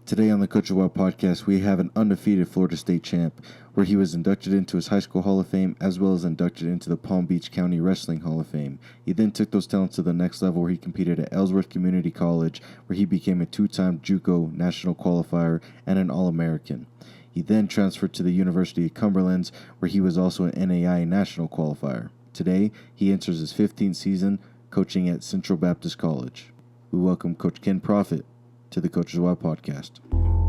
Today on the Coach of Wild podcast, we have an undefeated Florida State champ, where he was inducted into his high school Hall of Fame, as well as inducted into the Palm Beach County Wrestling Hall of Fame. He then took those talents to the next level, where he competed at Ellsworth Community College, where he became a two-time JUCO national qualifier and an All-American. He then transferred to the University of Cumberland, where he was also an NAI national qualifier. Today, he enters his 15th season coaching at Central Baptist College. We welcome Coach Ken Prophete to the Coach's Wild podcast.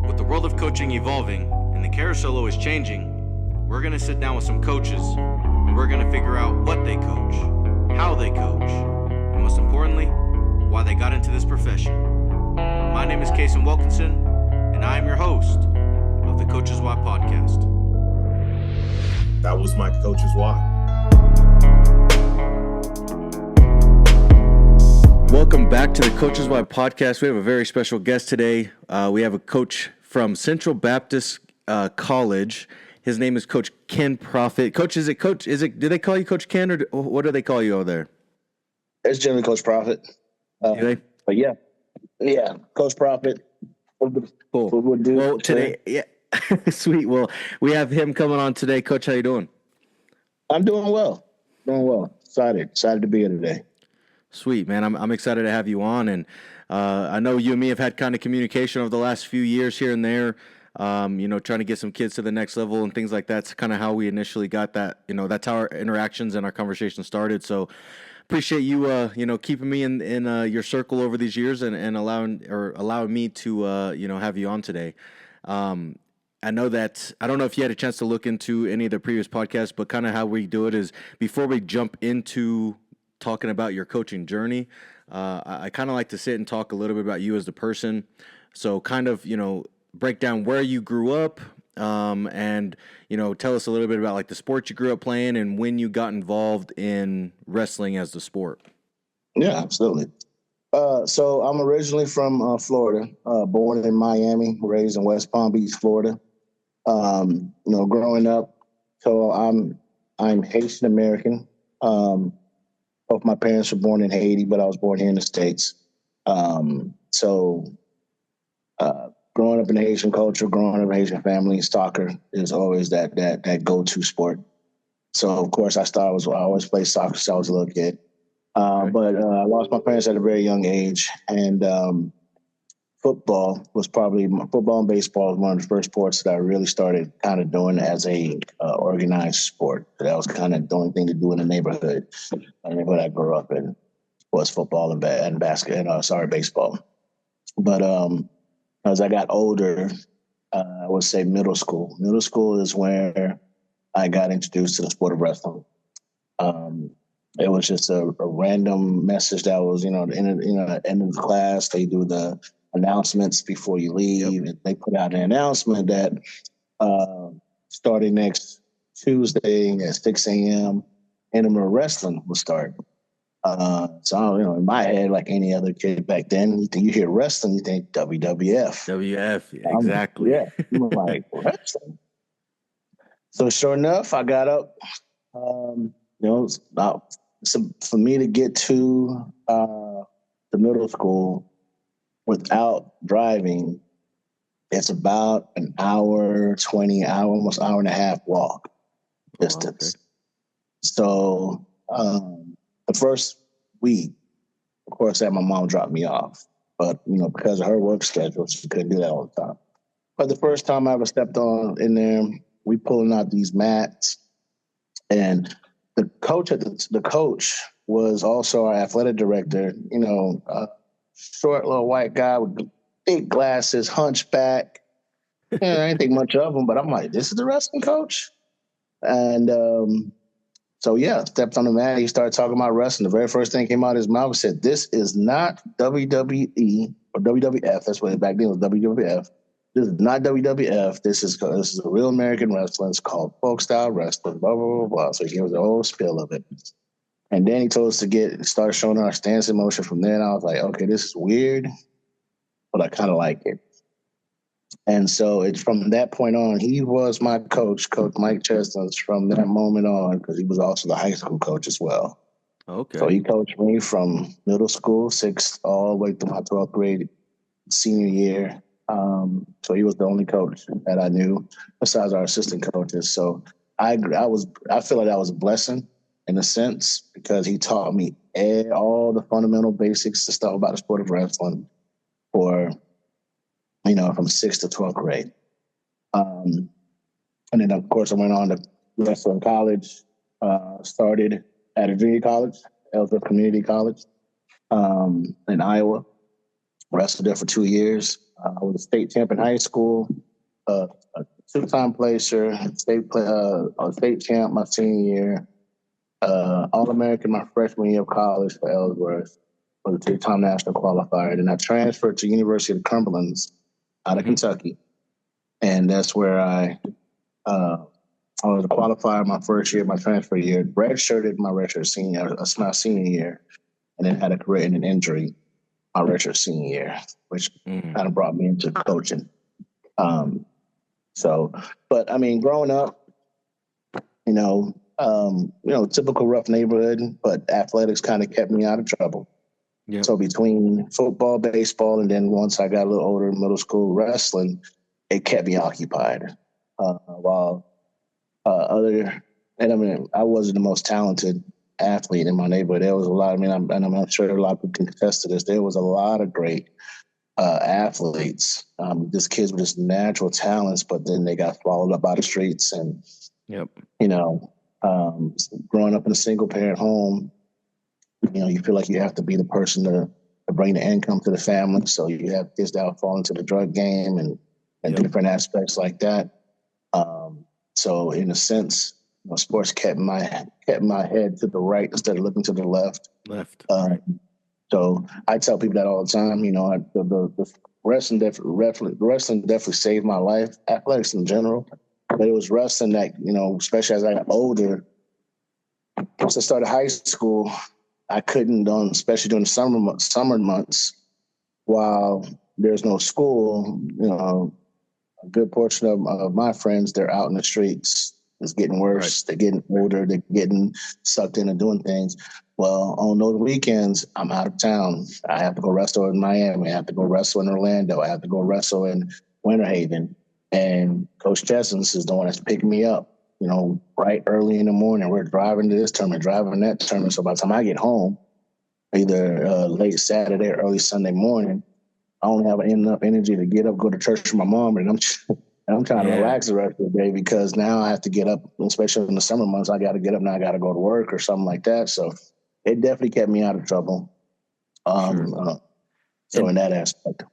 With the world of coaching evolving and the carousel always changing, we're going to sit down with some coaches and we're going to figure out what they coach, how they coach, and most importantly, why they got into this profession. My name is Kason Wilkinson, and I am your host of the Coach's Wild podcast. That was my Coach's Wild. Welcome back to the Coach's Wild podcast. We have a very special guest today. We have a coach from Central Baptist College. His name is Coach Ken Prophete. Coach, do they call you Coach Ken, or what do they call you over there? It's generally Coach Prophete. Do But yeah, Coach Prophete. Cool. We'll do well, today, yeah, sweet. Well, we have him coming on today. Coach, how you doing? I'm doing well. Excited to be here today. Sweet, man. I'm excited to have you on, and I know you and me have had kind of communication over the last few years here and there, trying to get some kids to the next level and things like that. That's kind of how we initially got that, that's how our interactions and our conversation started. So appreciate you, keeping me in your circle over these years and allowing me to, have you on today. I know that, I don't know if you had a chance to look into any of the previous podcasts, but kind of how we do it is before we jump into talking about your coaching journey, I kind of like to sit and talk a little bit about you as the person. So kind of, break down where you grew up, and, tell us a little bit about like the sport you grew up playing and when you got involved in wrestling as the sport. Yeah, absolutely. So I'm originally from Florida, born in Miami, raised in West Palm Beach, Florida. Growing up, so I'm Haitian American. Both my parents were born in Haiti, but I was born here in the States. Growing up in Haitian culture, growing up in Haitian family, soccer is always that go-to sport. So of course I always played soccer since I was a little kid. But I lost my parents at a very young age, and football and baseball was one of the first sports that I really started kind of doing as a organized sport. That was kind of the only thing to do in the neighborhood. The neighborhood I grew up in was football and baseball. But as I got older, I would say middle school. Middle school is where I got introduced to the sport of wrestling. It was just a random message that was, at the end of the class, they do the announcements before you leave. Yep. They put out an announcement that starting next Tuesday at 6 a.m., Intimate Wrestling will start. So, in my head, like any other kid back then, you hear wrestling, you think WWF. WF, exactly. I'm like, wrestling? So sure enough, I got up. For me to get to the middle school without driving, it's about an hour, 20 hour, almost hour and a half walk distance. Okay. So the first week, of course, I had my mom drop me off. But, because of her work schedule, she couldn't do that all the time. But the first time I ever stepped on in there, we pulling out these mats. And the coach was also our athletic director, short little white guy with big glasses, hunchback. I didn't think much of him, but I'm like, this is the wrestling coach? And stepped on the mat. He started talking about wrestling. The very first thing came out of his mouth and said, this is not WWE or WWF. That's what back then was WWF. This is not WWF. This is a real American wrestling. It's called folk style wrestling, blah, blah, blah, blah. So he gave us the whole spiel of it. And then he told us to start showing our stance in motion from there. And I was like, okay, this is weird, but I kind of like it. And so it's from that point on, he was my coach, Coach Mike Chestnut, from that moment on, because he was also the high school coach as well. Okay. So he coached me from middle school, 6th, all the way through my 12th grade senior year. So he was the only coach that I knew besides our assistant coaches. So I feel like that was a blessing in a sense because he taught me all the fundamental basics, the stuff about the sport of wrestling for, from 6th to 12th grade. And then, of course, I went on to wrestle in college, started at a junior college, Ellsworth Community College in Iowa. Wrestled there for 2 years. I was a state champ in high school, a two-time placer, state champ my senior year, All-American my freshman year of college for Ellsworth, was a two-time national qualifier. And then I transferred to University of Cumberland out of Kentucky. And that's where I was a qualifier my first year, my transfer year, redshirted my senior year, and then had a career in an injury my redshirt senior year, which kind of brought me into coaching. But I mean, growing up, typical rough neighborhood, but athletics kind of kept me out of trouble. Yep. So between football, baseball, and then once I got a little older, middle school wrestling, it kept me occupied. I wasn't the most talented athlete in my neighborhood. There was a lot. I'm not sure a lot of people can contest to this. There was a lot of great athletes. These kids were just natural talents, but then they got swallowed up by the streets. And growing up in a single parent home, you feel like you have to be the person to bring the income to the family. So you have kids that fall into the drug game and different aspects like that. So in a sense, sports kept my head to the right instead of looking to the left. Right. So I tell people that all the time. The wrestling definitely saved my life. Athletics in general, but it was wrestling that especially as I got older. Once I started high school, I couldn't, especially during the summer months, while there's no school. A good portion of my friends, they're out in the streets. It's getting worse. Right. They're getting older. They're getting sucked into doing things. Well, on those weekends, I'm out of town. I have to go wrestle in Miami. I have to go wrestle in Orlando. I have to go wrestle in Winter Haven. And Coach Chessens is the one that's picking me up, right early in the morning. We're driving to this tournament, driving that tournament. So by the time I get home, either late Saturday or early Sunday morning, I don't have enough energy to get up, go to church with my mom, and I'm trying to relax the rest of the day because now I have to get up, especially in the summer months. I got to get up now. I got to go to work or something like that. So it definitely kept me out of trouble. So in that aspect.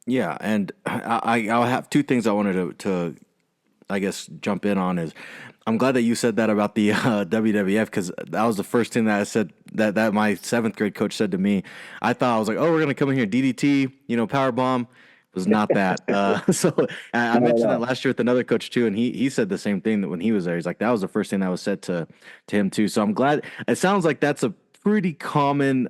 Yeah, and I'll have two things I wanted to I guess jump in on is I'm glad that you said that about the WWF because that was the first thing that I said that my 7th grade coach said to me. I was like, oh, we're gonna come in here DDT, power bomb. It was not that. So I mentioned that last year with another coach too, and he said the same thing that when he was there. He's like, that was the first thing that was said to him too. So I'm glad. It sounds like that's a pretty common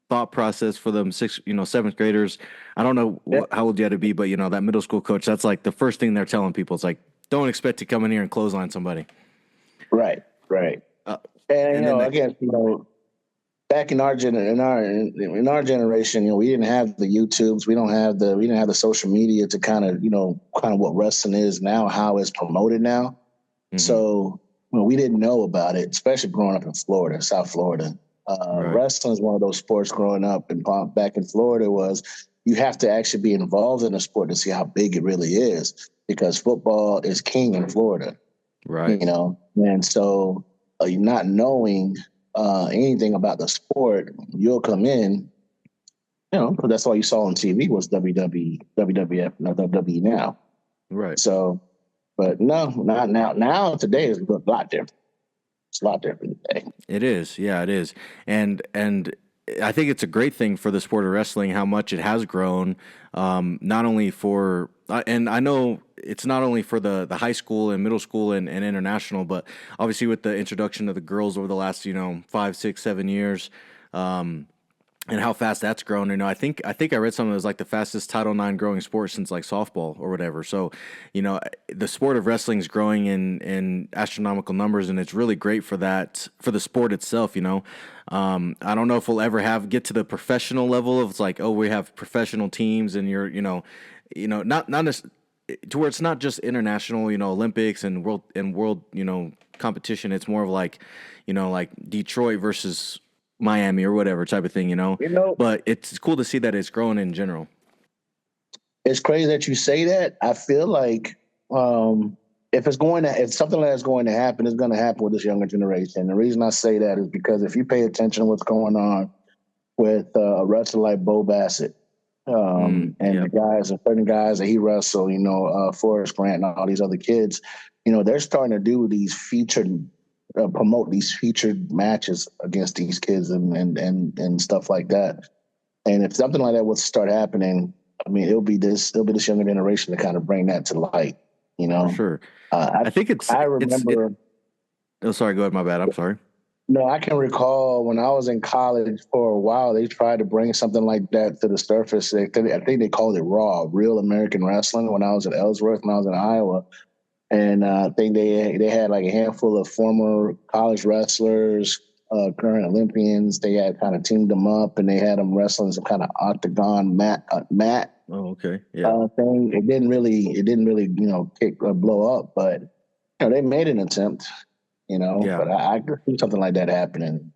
thought process for them 7th graders. I don't know how old you had to be, but that middle school coach, that's like the first thing they're telling people. It's like, don't expect to come in here and clothesline somebody. Right. Again, back in our generation, we didn't have the YouTubes, we didn't have the social media to kind of what wrestling is now, how it's promoted now. Mm-hmm. So we didn't know about it, especially growing up in Florida, South Florida. Wrestling is one of those sports growing up and back in Florida was you have to actually be involved in the sport to see how big it really is because football is king in Florida. Right. And so not knowing anything about the sport, you'll come in, because that's all you saw on TV was WWF, not WWE now. Right. So, but no, not now. Now today is a lot different. It's a lot different today. It is. Yeah, it is. And I think it's a great thing for the sport of wrestling, how much it has grown, not only for, and I know it's not only for the high school and middle school and international, but obviously with the introduction of the girls over the last, 5, 6, 7 years, and how fast that's grown. I think I read something that was like the fastest Title IX growing sport since like softball or whatever. So, the sport of wrestling is growing in astronomical numbers, and it's really great for that, for the sport itself. I don't know if we'll ever get to the professional level of it's like, oh, we have professional teams and you're, not to where it's not just international, Olympics and world, competition. It's more of like, like Detroit versus Miami or whatever type of thing. You know, But it's cool to see that it's growing in general. it's crazy that you say that. I feel like if something like that's going to happen, it's going to happen with this younger generation. The reason I say that is because if you pay attention to what's going on with a wrestler like Bo Bassett, and Yep. certain guys that he wrestled, Forrest Grant and all these other kids, they're starting to do these promote these featured matches against these kids and stuff like that. And if something like that was to start happening, I mean, it'll be this younger generation to kind of bring that to light, For sure. I, I think I remember. oh, sorry. Go ahead. My bad. I'm sorry. No, I can recall when I was in college for a while, they tried to bring something like that to the surface. I think they called it Raw, Real American Wrestling, when I was at Ellsworth, when I was in Iowa. And I think they had like a handful of former college wrestlers, current Olympians. They had kind of teamed them up, and they had them wrestling some kind of octagon mat Oh, okay. Yeah. thing. It didn't really, blow up, but they made an attempt. Yeah. But I could see something like that happening.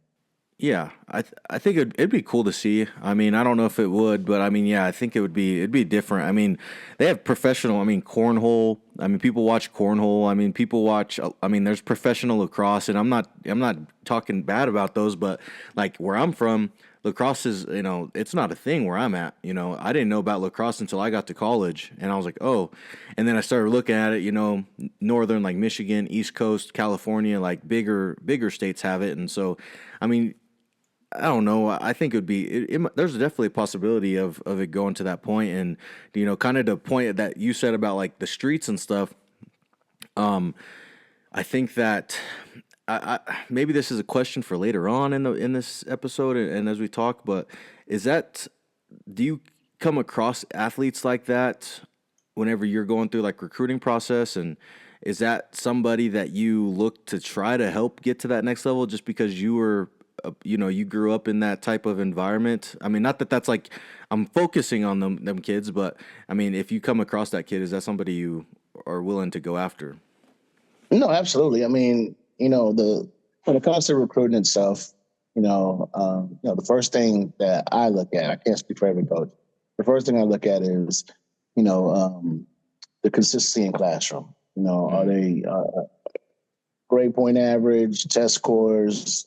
Yeah, I think it'd be cool to see. I mean, I don't know if it would, but I mean, yeah, I think it'd be different. I mean, they have professional. I mean, cornhole. I mean, people watch cornhole. I mean, people watch. I mean, there's professional lacrosse, and I'm not talking bad about those, but like where I'm from, lacrosse is it's not a thing where I'm at. I didn't know about lacrosse until I got to college, and I was like, oh, and then I started looking at it. Northern like Michigan, East Coast, California, like bigger states have it, and so, I mean. I don't know. I think it would be. There's definitely a possibility of it going to that point, and kind of the point that you said about like the streets and stuff. I think that maybe this is a question for later on in this episode and as we talk. But do you come across athletes like that whenever you're going through like recruiting process, and is that somebody that you look to try to help get to that next level just because you were you grew up in that type of environment? I mean, not that that's like I'm focusing on them kids, but I mean, if you come across that kid, is that somebody you are willing to go after? No, absolutely. I mean, when it comes to recruiting itself, the first thing that I look at, I can't speak for every coach. The first thing I look at is, the consistency in classroom. Are they grade point average, test scores?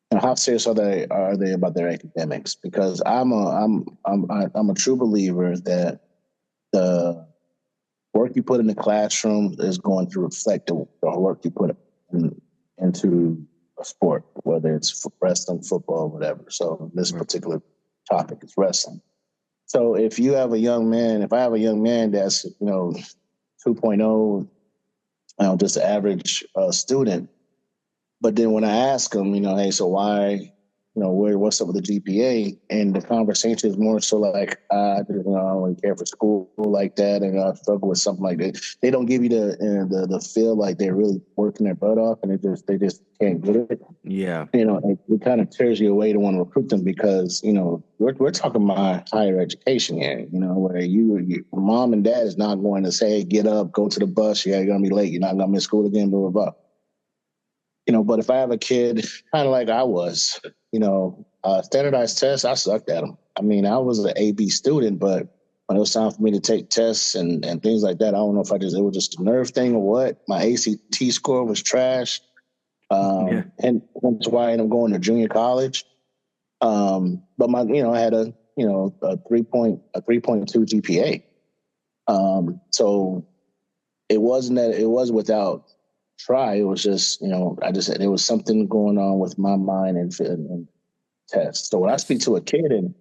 And how serious are they about their academics? Because I'm a true believer that the work you put in the classroom is going to reflect the work you put into a sport, whether it's wrestling, football, whatever. So this particular topic is wrestling. So if I have a young man that's 2.0, just an average student, but then when I ask them, hey, so why, what's up with the GPA? And the conversation is more so like, I don't really care for school like that, and I struggle with something like that. They don't give you the feel like they're really working their butt off, and they just can't get it. Yeah. It kind of tears you away to want to recruit them because we're talking about higher education here. Where your mom and dad is not going to say, hey, get up, go to the bus. Yeah, you're gonna be late. You're not gonna miss school again. Blah blah blah. But if I have a kid, kind of like I was, standardized tests, I sucked at them. I mean, I was an AB student, but when it was time for me to take tests and things like that, I don't know if it was just a nerve thing or what. My ACT score was trash. And that's why I ended up going to junior college. But I had a 3.2 GPA. So it was without try. It was just, there was something going on with my mind and tests. So when I speak to a kid and,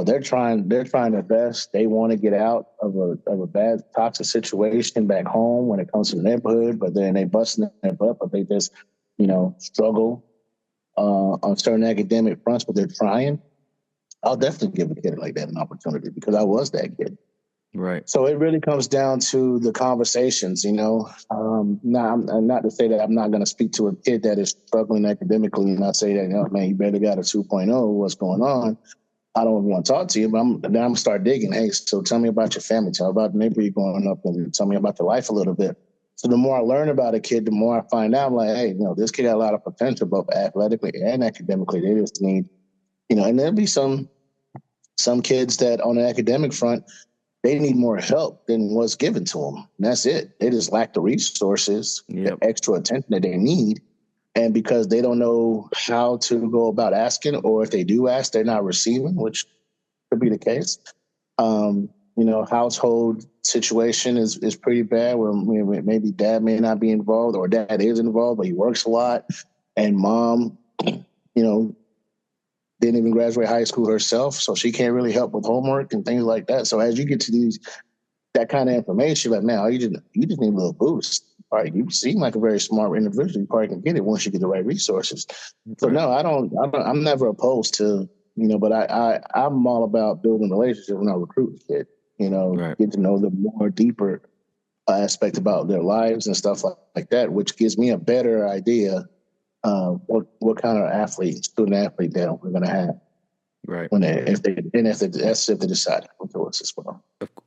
they're trying their best. They want to get out of a bad toxic situation back home when it comes to the neighborhood, but then they busting their butt, but they just, struggle on certain academic fronts, but they're trying. I'll definitely give a kid like that an opportunity because I was that kid. Right. So it really comes down to the conversations, Not to say that I'm not going to speak to a kid that is struggling academically and not say that, man, you better got a 2.0, what's going on? I don't want to talk to you, but then I'm gonna start digging. Hey, so tell me about your family. Tell me about the neighborhood you're growing up in. Tell me about your life a little bit. So the more I learn about a kid, the more I find out, I'm like, hey, this kid got a lot of potential, both athletically and academically. They just need, and there'll be some kids that on the academic front, they need more help than what's given to them. And that's it. They just lack the resources, the extra attention that they need. And because they don't know how to go about asking, or if they do ask, they're not receiving, which could be the case. Household situation is pretty bad where maybe dad may not be involved, or dad is involved, but he works a lot. And mom, didn't even graduate high school herself, so she can't really help with homework and things like that. So as you get to that kind of information, like, man, you just need a little boost. All right, you seem like a very smart individual. You probably can get it once you get the right resources. So no, I'm never opposed to, but I'm all about building relationships when I recruit a kid. Get to know them more deeper aspect about their lives and stuff like that, which gives me a better idea what kind of student athlete that we're going to have. Right. If they decide to go to us as well.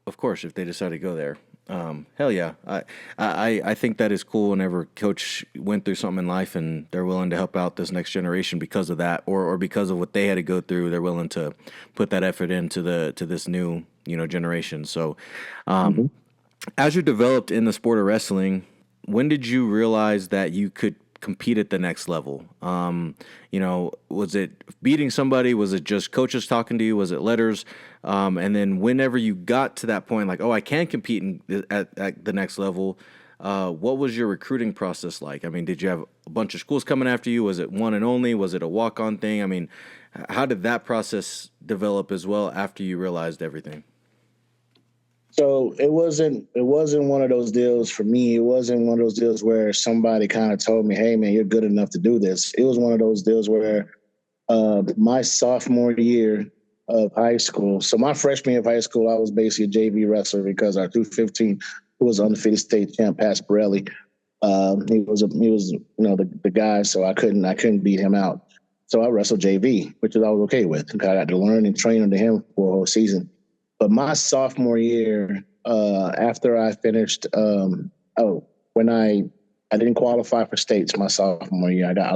Of course, if they decide to go there. Hell yeah. I think that is cool whenever coach went through something in life and they're willing to help out this next generation because of that, or because of what they had to go through. They're willing to put that effort into this new, generation. So, as you developed in the sport of wrestling, when did you realize that you could compete at the next level? Was it beating somebody? Was it just coaches talking to you? Was it letters? And then whenever you got to that point, like, oh, I can compete at the next level, what was your recruiting process like? I mean, did you have a bunch of schools coming after you? Was it one and only? Was it a walk-on thing? I mean, how did that process develop as well after you realized everything? So it wasn't one of those deals for me. It wasn't one of those deals where somebody kind of told me, hey, man, you're good enough to do this. It was one of those deals where my sophomore year of high school, so my freshman year of high school, I was basically a JV wrestler because our 215, who was undefeated state champ, Pat Borelli, he was the guy, so I couldn't beat him out. So I wrestled JV, which I was okay with. I got to learn and train under him for a whole season. But my sophomore year, after I finished, when I didn't qualify for states my sophomore year, I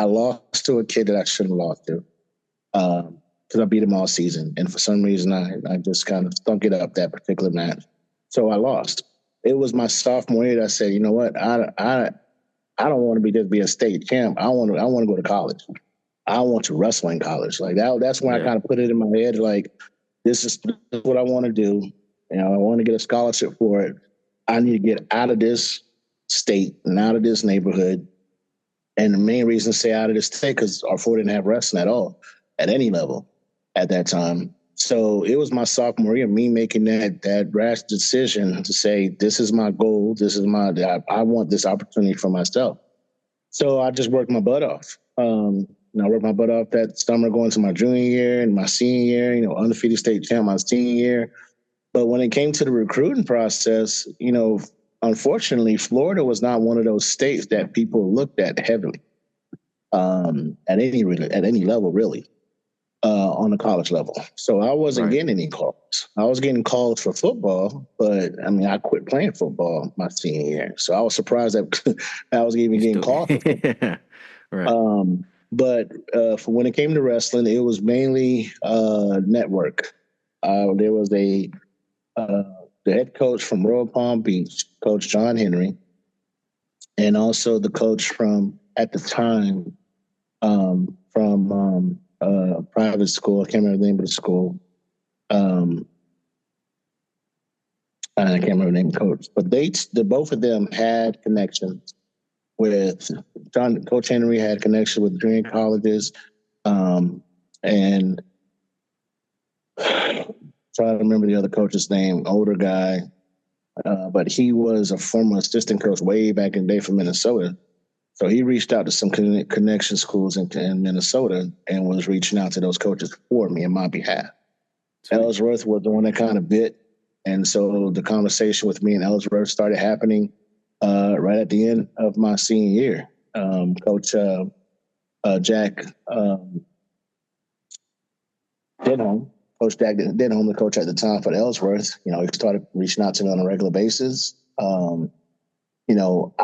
lost to a kid that I shouldn't have lost to, because I beat him all season, and for some reason I just kind of stunk it up that particular match, so I lost. It was my sophomore year that I said, you know what, I don't want to be a state champ. I want to go to college. I want to wrestle in college. Like that. That's when I kind of put it in my head, like, this is what I want to do. I want to get a scholarship for it. I need to get out of this state and out of this neighborhood. And the main reason to stay out of this state, because our four didn't have wrestling at all, at any level at that time. So it was my sophomore year, me making that rash decision to say, this is my goal. I want this opportunity for myself. So I just worked my butt off. I worked my butt off that summer going to my junior year and my senior year, undefeated state champ my senior year. But when it came to the recruiting process, unfortunately, Florida was not one of those states that people looked at heavily at any level, really, on the college level. So I wasn't getting any calls. I was getting calls for football, but I quit playing football my senior year. So I was surprised that I was even getting calls for football. Right. But for when it came to wrestling, it was mainly network. There was the head coach from Royal Palm Beach, Coach John Henry, and also the coach from, at the time, from private school. I can't remember the name of the school. I can't remember the name of the coach. But both of them had connections with Coach Henry had connection with junior colleges, and trying to remember the other coach's name, older guy, but he was a former assistant coach way back in the day from Minnesota. So he reached out to some connection schools in Minnesota and was reaching out to those coaches for me on my behalf. Ellsworth was the one that kind of bit, and so the conversation with me and Ellsworth started happening right at the end of my senior year. Coach Jack Denholm, Coach Jack Denholm, the coach at the time for the Ellsworth, he started reaching out to me on a regular basis.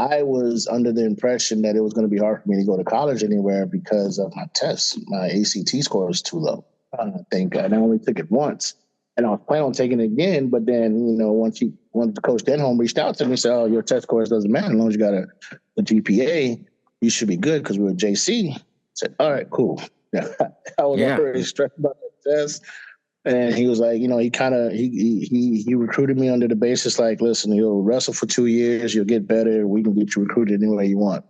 I was under the impression that it was going to be hard for me to go to college anywhere because of my tests. My ACT score was too low. I think I only took it once, and I was planning on taking it again. But then, once Coach Denholm reached out to me and said, "Oh, your test scores doesn't matter as long as you got a GPA, you should be good because we're a JC." I said, "All right, cool." I was already stressed about the test. And he was like, he recruited me under the basis like, listen, you'll wrestle for 2 years, you'll get better, we can get you recruited any way you want,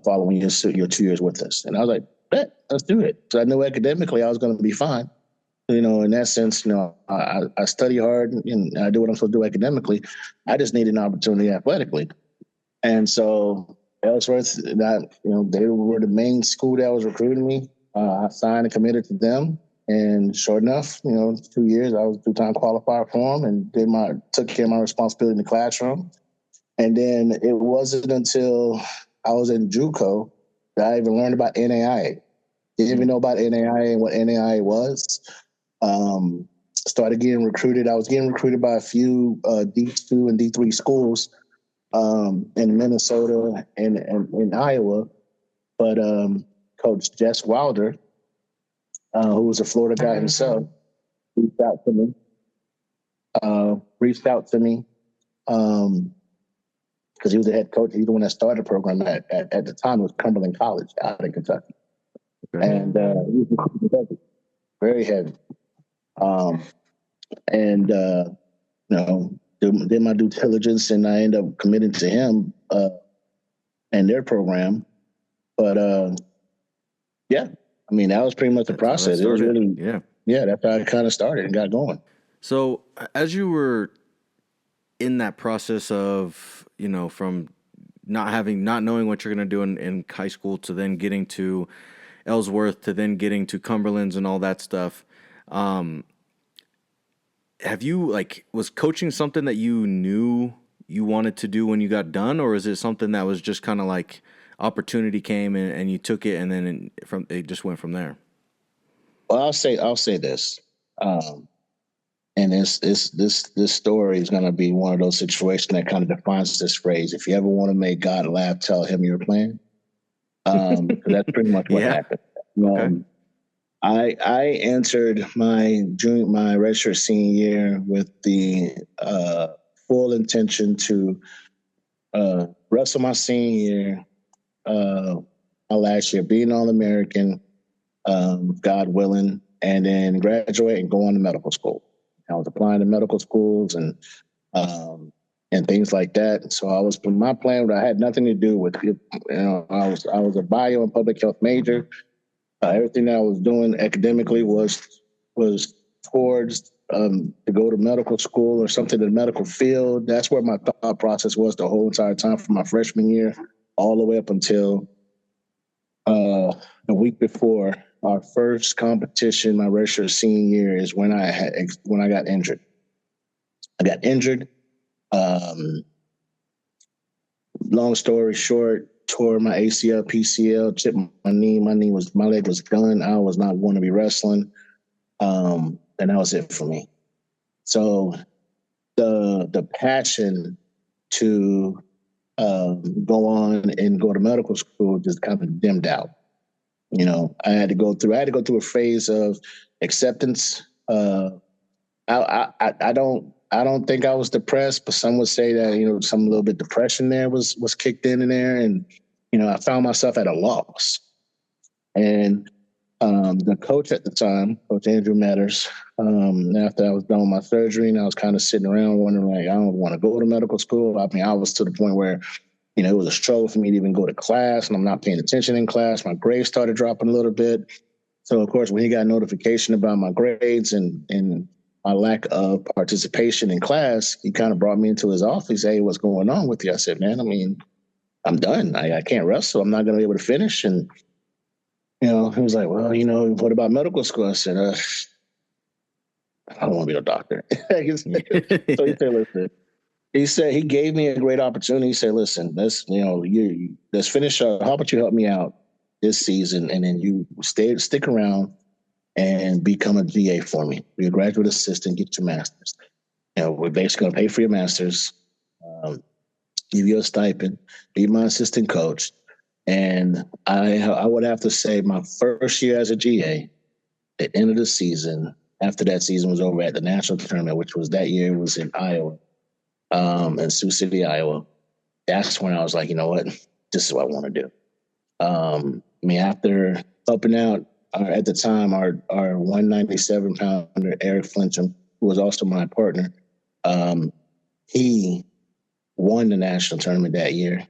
following your 2 years with us. And I was like, bet, let's do it. So I knew academically I was going to be fine. In that sense, I study hard and I do what I'm supposed to do academically. I just need an opportunity athletically. And so Ellsworth, they were the main school that was recruiting me. I signed and committed to them. And sure enough, 2 years, I was a two-time qualifier for them and took care of my responsibility in the classroom. And then it wasn't until I was in JUCO that I even learned about NAIA. Didn't even know about NAIA and what NAIA was. Started getting recruited. I was getting recruited by a few D2 and D3 schools in Minnesota and in Iowa. But Coach Jess Wilder, who was a Florida guy himself, reached out to me because he was the head coach. He's the one that started the program at the time. It was Cumberland College out in Kentucky. Okay. And he was heavy, very heavy. Did my due diligence, and I ended up committing to him and their program. But that was pretty much the process. It was really, that's how it kind of started and got going. So as you were in that process of, from not knowing what you're going to do in high school to then getting to Ellsworth to then getting to Cumberland's and all that stuff, was coaching something that you knew you wanted to do when you got done, or is it something that was just kind of like opportunity came and you took it and then it just went from there? Well, I'll say this, and this story is going to be one of those situations that kind of defines this phrase. If you ever want to make God laugh, tell him your plan. That's pretty much what happened. Okay. I entered my redshirt senior year with the full intention to wrestle my senior year. My last year, being All-American, God willing, and then graduate and go on to medical school. I was applying to medical schools and things like that. So my plan. I had nothing to do with it. I was a bio and public health major. Everything that I was doing academically was towards to go to medical school or something in the medical field. That's where my thought process was the whole entire time from my freshman year all the way up until the week before our first competition, my redshirt senior year, is when I got injured. I got injured. Long story short, tore my ACL, PCL, chipped my knee. My leg was done. I was not going to be wrestling. And that was it for me. So the passion to go on and go to medical school just kind of dimmed out. I had to go through a phase of acceptance. I don't think I was depressed, but some would say that, some little bit depression there was kicked in there. And, I found myself at a loss. And the coach at the time, Coach Andrew Matters, after I was done with my surgery and I was kind of sitting around wondering, like, I don't want to go to medical school. I mean, I was to the point where, it was a struggle for me to even go to class, and I'm not paying attention in class. My grades started dropping a little bit. So, of course, when he got notification about my grades and my lack of participation in class, he kind of brought me into his office. He said, "Hey, what's going on with you?" I said, "Man, I'm done. I can't wrestle. I'm not going to be able to finish." And, he was like, "Well, what about medical school?" I said, "I don't want to be a doctor." So he said, "Listen." He said he gave me a great opportunity. He said, "Listen, let's finish up. How about you help me out this season, and then you stick around and become a GA for me. Be a graduate assistant, get your master's. We're basically going to pay for your master's, give you a stipend, be my assistant coach. And I would have to say my first year as a GA, at the end of the season, after that season was over at the national tournament, which was that year, it was in Iowa, in Sioux City, Iowa. That's when I was like, you know what, this is what I want to do. After helping out at the time, our 197-pounder, Eric Flincham, who was also my partner, he won the national tournament that year.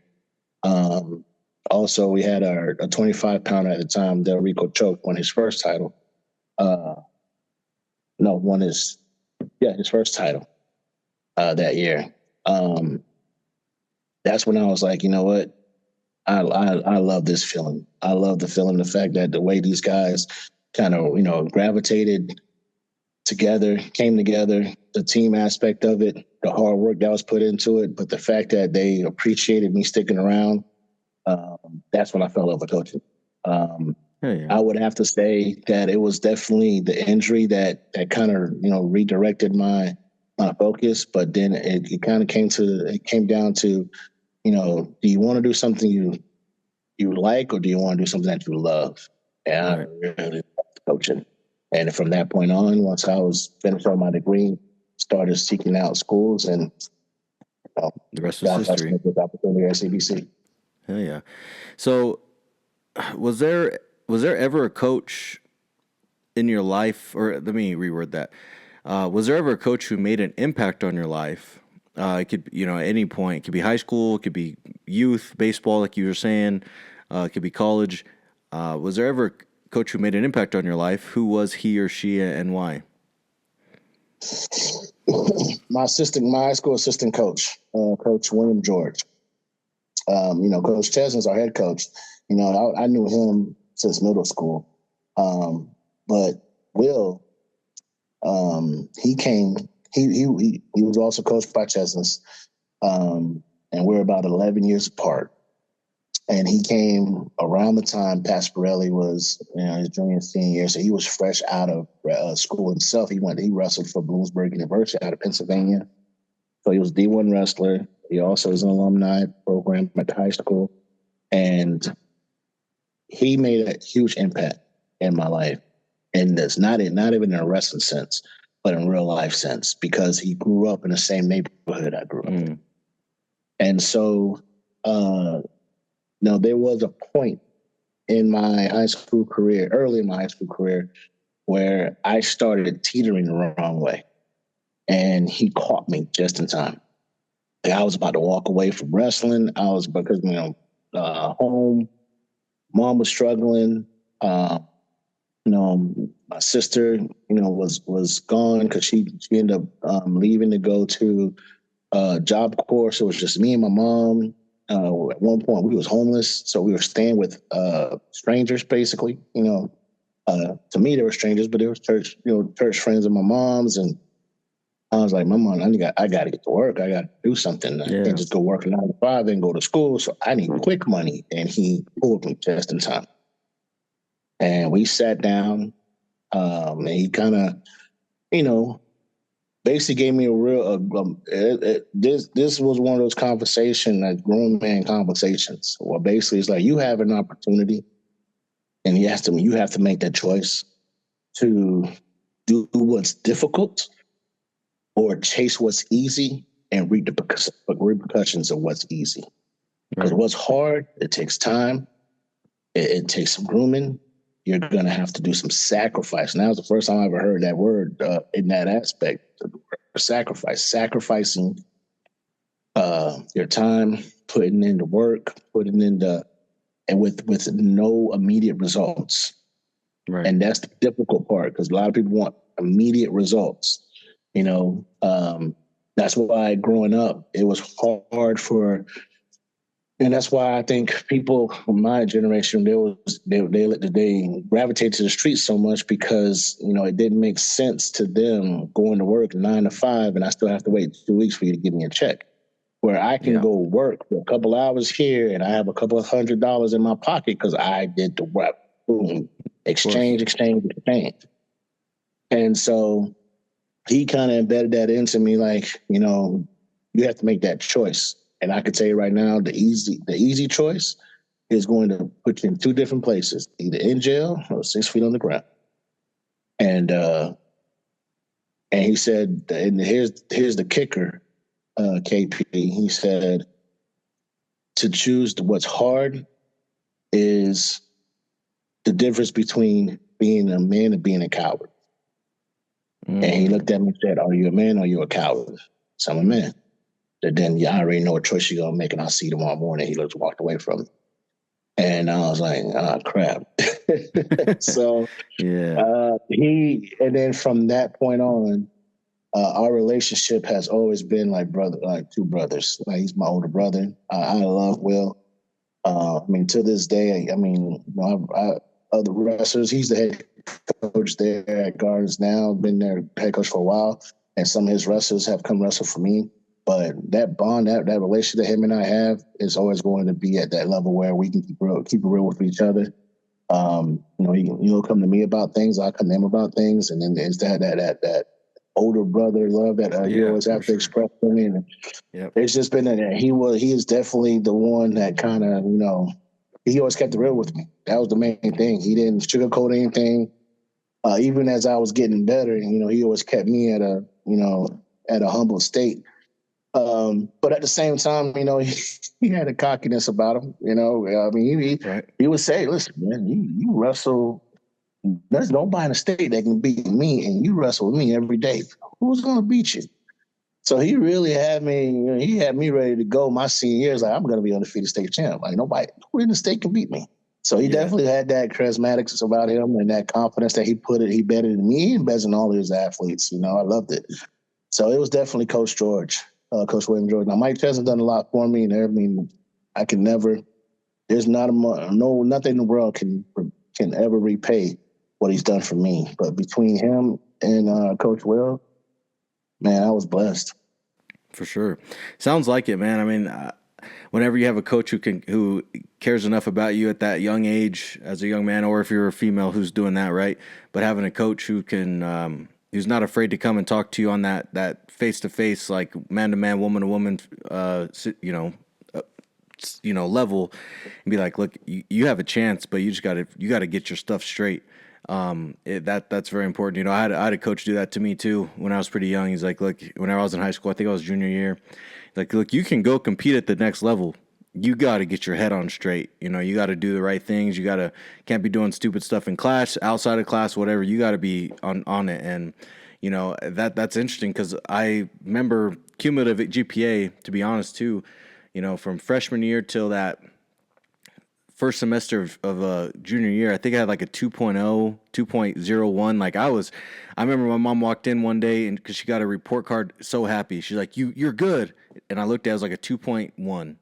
Also, we had a 25-pounder at the time, Del Rico Choke, won his first title. His first title that year. That's when I was like, you know what? I love this feeling. I love the feeling, the fact that the way these guys kind of, gravitated together, came together, the team aspect of it, the hard work that was put into it, but the fact that they appreciated me sticking around, that's when I fell in love with coaching. I would have to say that it was definitely the injury that kind of, redirected my focus, but then it came down to, do you want to do something you like, or do you want to do something that you love? And I really loved coaching. And from that point on, once I was finished on my degree, started seeking out schools, and the rest was history. Opportunity at CBC. Hell yeah! So, was there ever a coach in your life, or let me reword that? Was there ever a coach who made an impact on your life? It could, at any point. It could be high school. It could be youth baseball, like you were saying. It could be college. Was there ever a coach who made an impact on your life? Who was he or she, and why? My high school assistant coach, Coach William George. Coach Chesney's our head coach. I knew him since middle school. But Will, he came. He was also coached by Chesney's, and we're about 11 years apart. And he came around the time Pasquarelli was, his junior and senior year, so he was fresh out of school himself. He wrestled for Bloomsburg University out of Pennsylvania, so he was a D1 wrestler. He also was an alumni program at the high school, and he made a huge impact in my life. And that's not even in a wrestling sense, but in real life sense, because he grew up in the same neighborhood I grew up in. And so, there was a point in my high school career, early in my high school career, where I started teetering the wrong way. And he caught me just in time. I was about to walk away from wrestling. Because home, mom was struggling. My sister, was gone because she ended up leaving to go to a job corps. So it was just me and my mom. At one point, we was homeless, so we were staying with strangers, basically. To me, they were strangers, but they were church friends of my mom's. And I was like, Mom, I got to get to work. I got to do something. I can't just go work 9 to 5 and go to school. So I need quick money. And he pulled me just in time. And we sat down, and he kind of, basically gave me a real. This was one of those conversations, like grown man conversations, where basically it's like you have an opportunity, and you have to make that choice to do what's difficult or chase what's easy and reap the repercussions of what's easy. Because what's hard, it takes time, it takes some grooming. You're going to have to do some sacrifice. And that was the first time I ever heard that word in that aspect, sacrificing your time, putting in the work, and with no immediate results. Right. And that's the difficult part, because a lot of people want immediate results. That's why growing up, it was hard and that's why I think people from my generation, they gravitate to the streets so much, because, it didn't make sense to them going to work 9 to 5, and I still have to wait 2 weeks for you to give me a check. Where I can go work for a couple hours here, and I have a couple of $100 in my pocket because I did the work. Boom. Exchange. And so he kind of embedded that into me, like, you have to make that choice. And I can tell you right now, the easy choice is going to put you in two different places, either in jail or 6 feet on the ground. And he said, and here's the kicker, KP. He said, to choose what's hard is the difference between being a man and being a coward. And he looked at me and said, are you a man or are you a coward? So I'm a man. Then I already know what choice you're going to make, and I'll see you tomorrow morning. He walked away from me. And I was like, crap. So Yeah. and then from that point on, our relationship has always been like two brothers. Like, he's my older brother. I love Will. To this day, other wrestlers, he's the head coach there at Gardens now, been their head coach for a while. And some of his wrestlers have come wrestle for me. But that bond, that relationship that him and I have is always going to be at that level where we can keep it real with each other. He'll come to me about things, I'll come to him about things, and then there's that older brother love that you always have to express to me. And it's just been that he is definitely the one that kind of, he always kept it real with me. That was the main thing. He didn't sugarcoat anything. Even as I was getting better, he always kept me at a humble state. But at the same time, he had a cockiness about him. He would say, "Listen, man, you wrestle. There's nobody in the state that can beat me, and you wrestle with me every day. Who's going to beat you?" So he really had me. He had me ready to go. My senior year, like, I'm going to be undefeated state champ. Like, nobody who in the state can beat me. So he definitely had that charismatics about him and that confidence that he betted in me and betted in all of his athletes. I loved it. So it was definitely Coach George. Coach William Jordan. Now, Mike Chesney done a lot for me, and I can never. There's nothing in the world can ever repay what he's done for me. But between him and Coach Will, man, I was blessed. For sure, sounds like it, man. Whenever you have a coach who cares enough about you at that young age, as a young man, or if you're a female who's doing that, right? But having a coach who can. Who's not afraid to come and talk to you on that face-to-face, like man-to-man, woman-to-woman, level, and be like, look, you have a chance, but you got to get your stuff straight. That's very important. I had a coach do that to me too when I was pretty young. He's like, look, when I was in high school, I think I was junior year, like, look, you can go compete at the next level. You got to get your head on straight. You got to do the right things. Can't be doing stupid stuff in class, outside of class, whatever. You got to be on it. And, that's interesting because I remember cumulative GPA, to be honest, too, from freshman year till that first semester of junior year, I think I had like a 2.0, 2.01. Like I remember my mom walked in one day and because she got a report card, so happy. She's like, you're good. And I looked at it, I was like a 2.1.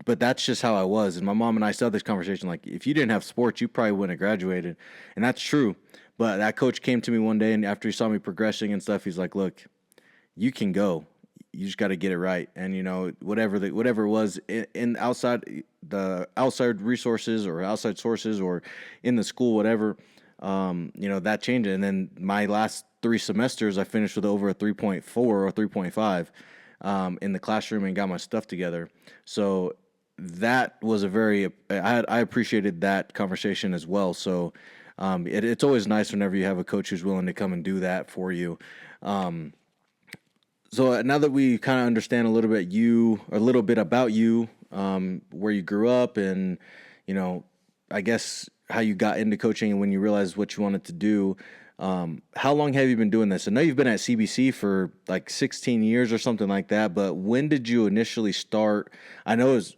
But that's just how I was. And my mom and I still had this conversation, like, if you didn't have sports, you probably wouldn't have graduated. And that's true. But that coach came to me one day, and after he saw me progressing and stuff, he's like, look, you can go. You just got to get it right. And, whatever it was in outside resources or outside sources or in the school, whatever, that changed. And then my last 3 semesters, I finished with over a 3.4 or 3.5. In the classroom and got my stuff together. So that was I appreciated that conversation as well. So it's always nice whenever you have a coach who's willing to come and do that for you. So now that we kind of understand a little bit about you, where you grew up and, I guess how you got into coaching and when you realized what you wanted to do, how long have you been doing this? I know you've been at CBC for like 16 years or something like that, but when did you initially start? I know it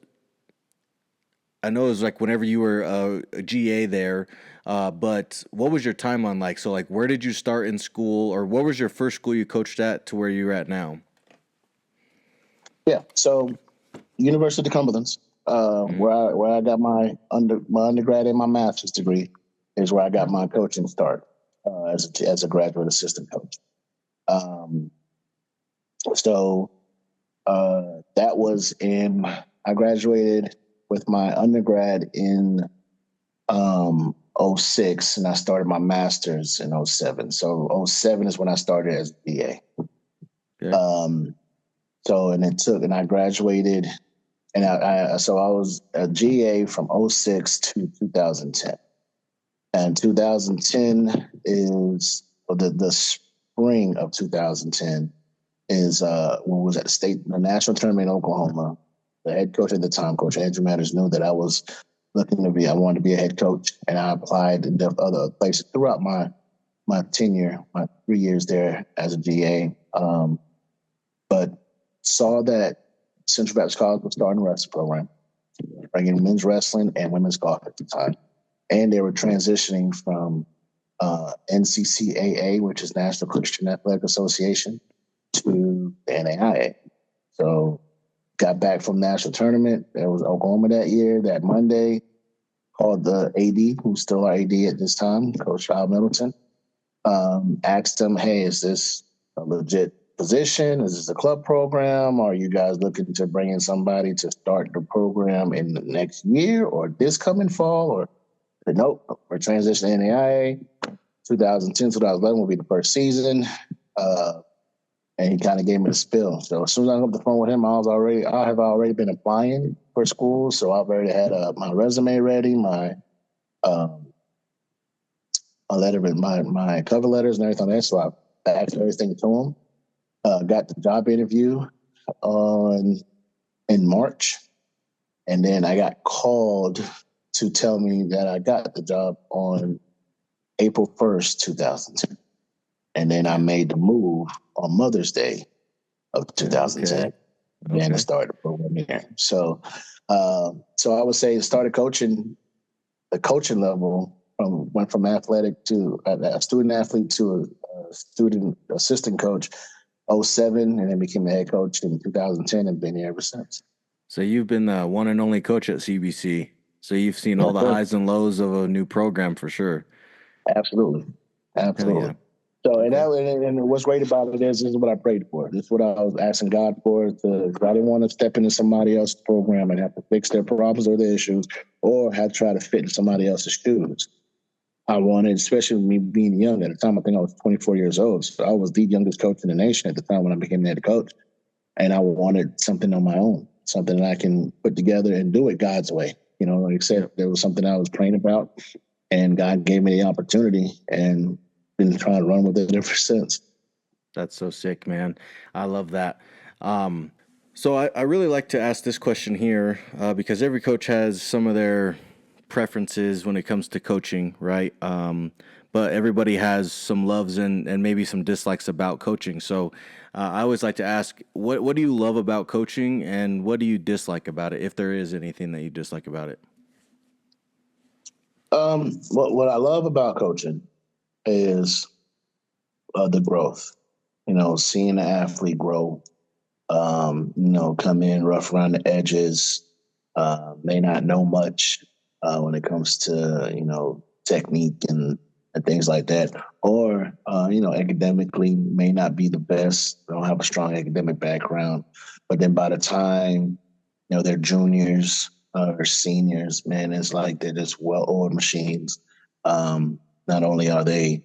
was like whenever you were a GA there, but what was your timeline like? So like, where did you start in school, or what was your first school you coached at to where you're at now? Yeah, so University of the Cumberlands, where I got my undergrad and my master's degree, is where I got my coaching start. As a graduate assistant coach. That was I graduated with my undergrad in '06, and I started my master's in '07. So '07 is when I started as a DA. Okay. And I graduated, and I was a GA from '06 to 2010. And 2010 is the spring of 2010 is when we was at the national tournament in Oklahoma. The head coach at the time, Coach Andrew Matters, knew that I wanted to be a head coach, and I applied to other places throughout my tenure, my 3 years there as a GA. But saw that Central Baptist College was starting a wrestling program, bringing men's wrestling and women's golf at the time. And they were transitioning from NCCAA, which is National Christian Athletic Association, to the NAIA. So got back from national tournament. There was Oklahoma that Monday. Called the AD, who's still our AD at this time, Coach Al Middleton. Asked him, hey, is this a legit position? Is this a club program? Are you guys looking to bring in somebody to start the program in the next year or this coming fall? Or nope, we're transitioning to NAIA. 2010, 2011 will be the first season. And he kind of gave me the spill. So as soon as I hung up the phone with him, I have already been applying for school. So I've already had my resume ready, my cover letters and everything like that. So I asked everything to him. Got the job interview in March. And then I got called to tell me that I got the job on April 1st, 2010. And then I made the move on Mother's Day of 2010. Okay. And I started the program here. So I would say started coaching, the coaching level went from athletic to a student athlete to a student assistant coach '07, and then became the head coach in 2010 and been here ever since. So you've been the one and only coach at CBC. So you've seen all the highs and lows of a new program for sure. Absolutely. Yeah. So, and what's great about it is this is what I prayed for. This is what I was asking God for. I didn't want to step into somebody else's program and have to fix their problems or their issues, or have to try to fit in somebody else's shoes. I wanted, especially me being young at the time, I think I was 24 years old. So I was the youngest coach in the nation at the time when I became the head coach. And I wanted something on my own, something that I can put together and do it God's way. You know, like I said, there was something I was praying about, and God gave me the opportunity, and been trying to run with it ever since. That's so sick, man. I love that. So I really like to ask this question here because every coach has some of their preferences when it comes to coaching, right? But everybody has some loves and maybe some dislikes about coaching. So I always like to ask, what do you love about coaching, and what do you dislike about it, if there is anything that you dislike about it? What I love about coaching is the growth. You know, seeing the athlete grow, come in rough around the edges, may not know much when it comes to, technique and things like that. Or, academically may not be the best, don't have a strong academic background. But then by the time, they're juniors or seniors, man, it's like they're just well-oiled machines. Not only are they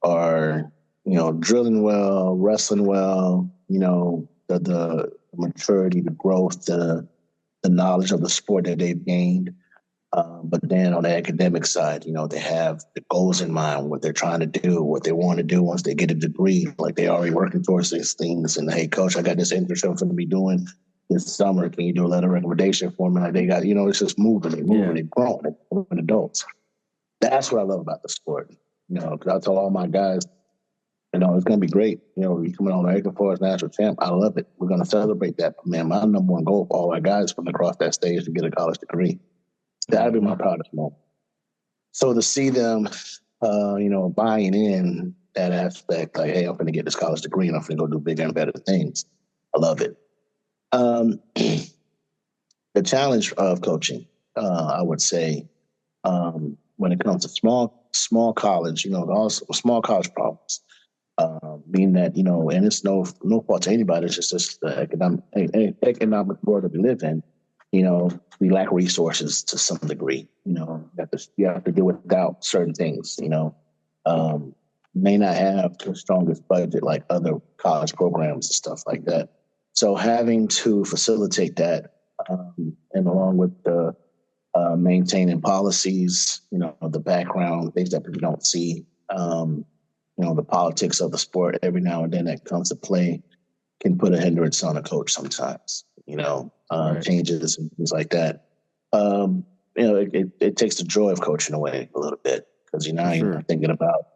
drilling well, wrestling well, the maturity, the growth, the knowledge of the sport that they've gained. But then on the academic side, they have the goals in mind, what they're trying to do, what they want to do once they get a degree. Like they're already working towards these things. And hey, coach, I got this internship I'm going to be doing this summer. Can you do a letter of recommendation for me? Like they got, it's just moving, they're growing, they're growing adults. That's what I love about the sport. Because I tell all my guys, it's going to be great. You're coming on American Forest National Champ. I love it. We're going to celebrate that. But man, my number one goal for all our guys from across that stage to get a college degree. That'd be my proudest moment. So to see them, buying in that aspect, like, hey, I'm going to get this college degree and I'm going to go do bigger and better things. I love it. The challenge of coaching, I would say, when it comes to small college, also small college problems, meaning that, and it's no fault to anybody. It's just the economic world that we live in. we lack resources to some degree. You have to do without certain things. May not have the strongest budget like other college programs and stuff like that. So having to facilitate that, and along with the maintaining policies, the background things that people don't see, the politics of the sport every now and then that comes to play can put a hindrance on a coach sometimes. Right. Changes and things like that. It takes the joy of coaching away a little bit because you're not thinking about.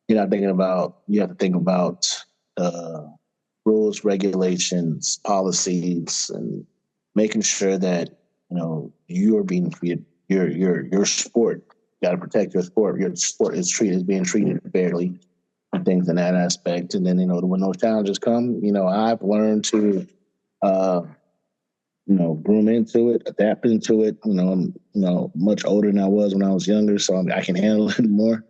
You have to think about rules, regulations, policies, and making sure that you are being treated. Your sport. You got to protect your sport. Your sport is being treated fairly, and things in that aspect. And then when those challenges come, I've learned to groom into it, adapt into it. I'm much older than I was when I was younger, so I can handle it more.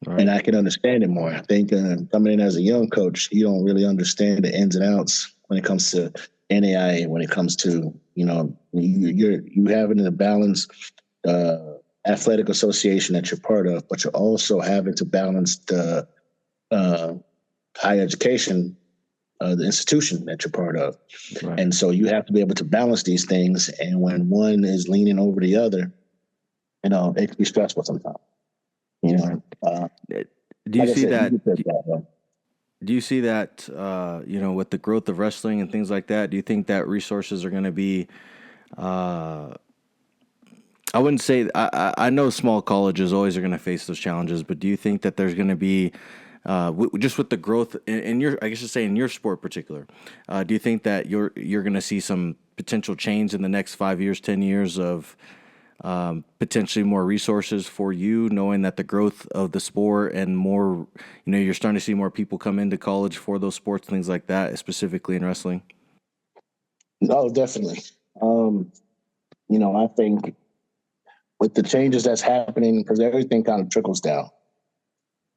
Right. And I can understand it more. I think coming in as a young coach, you don't really understand the ins and outs when it comes to NAIA, when it comes to, you having to balance athletic association that you're part of, but you're also having to balance the higher education, the institution that you're part of. Right. And so you have to be able to balance these things. And when one is leaning over the other, it can be stressful sometimes. Do you see that? Do you see that? With the growth of wrestling and things like that, do you think that resources are going to be? I wouldn't say. I know small colleges always are going to face those challenges, but do you think that there's going to be, just with the growth in your, I guess you say in your sport in particular, do you think that you're going to see some potential change in the next 5 years, 10 years of potentially more resources for you, knowing that the growth of the sport and more, you're starting to see more people come into college for those sports, things like that, specifically in wrestling? No, definitely. I think with the changes that's happening, because everything kind of trickles down.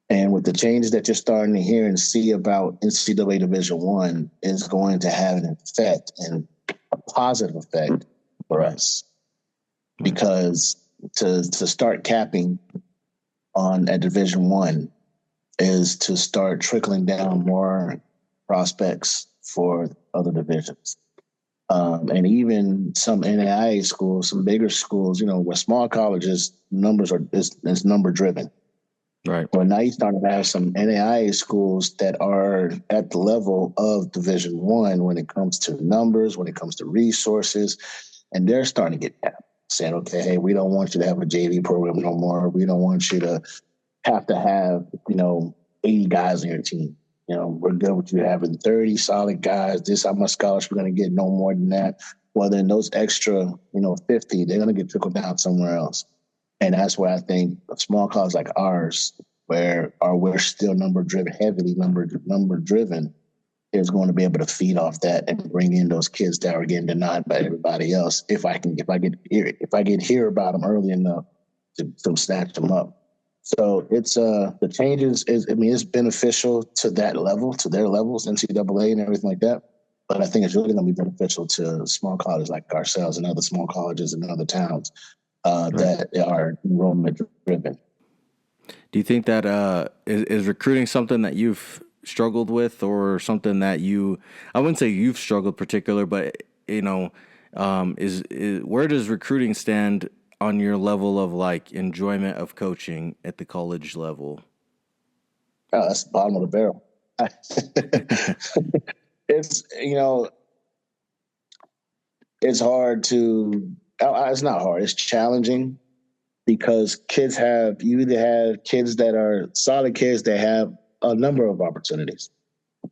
And with the changes that you're starting to hear and see about NCAA Division I is going to have an effect and a positive effect for us. Because to start capping on a Division I is to start trickling down more prospects for other divisions. And even some NAIA schools, some bigger schools, where small colleges, numbers is number driven. Right. Well, now you're starting to have some NAIA schools that are at the level of Division I when it comes to numbers, when it comes to resources, and they're starting to get capped. Saying, okay, hey, we don't want you to have a JV program no more. We don't want you to have 80 guys on your team. We're good with you having 30 solid guys. This how much scholarship we're going to get, no more than that. Well, then those extra, 50, they're going to get trickled down somewhere else. And that's where I think a small college like ours, where we're still heavily number driven, is going to be able to feed off that and bring in those kids that are getting denied by everybody else. If I get hear about them early enough to snatch them up. So it's the changes it's beneficial to that level, to their levels, NCAA and everything like that. But I think it's really going to be beneficial to small colleges like ourselves and other small colleges in other towns that are enrollment driven. Do you think that is recruiting something that you've struggled with, or something that I wouldn't say you've struggled particular, but is where does recruiting stand on your level of like enjoyment of coaching at the college level? Oh, that's the bottom of the barrel. It's hard to. It's not hard. It's challenging because you either have kids that are solid kids that have a number of opportunities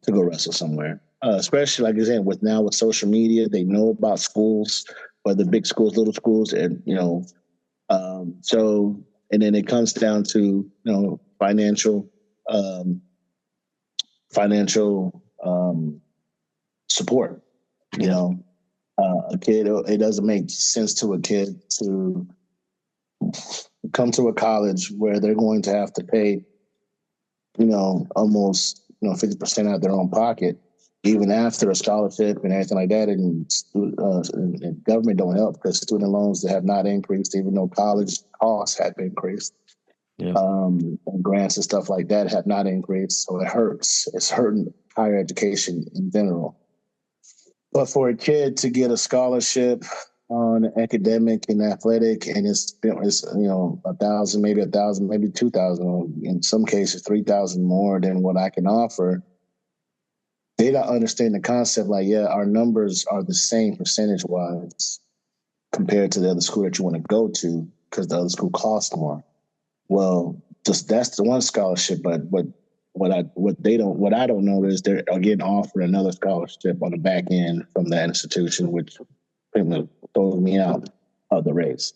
to go wrestle somewhere, especially like I said, with social media, they know about schools, whether big schools, little schools, and and then it comes down to financial support. A kid, it doesn't make sense to a kid to come to a college where they're going to have to pay almost 50% out of their own pocket even after a scholarship and everything like that, and government don't help because student loans that have not increased, even though college costs have increased. Yeah. And grants and stuff like that have not increased. So it hurts. It's hurting higher education in general. But for a kid to get a scholarship on academic and athletic, and it's 1,000, maybe 2,000, in some cases 3,000 more than what I can offer, they don't understand the concept. Like, yeah, our numbers are the same percentage wise compared to the other school that you want to go to because the other school costs more. Well, just that's the one scholarship, but what I don't know is they're getting offered another scholarship on the back end from that institution, which pretty much throws me out of the race.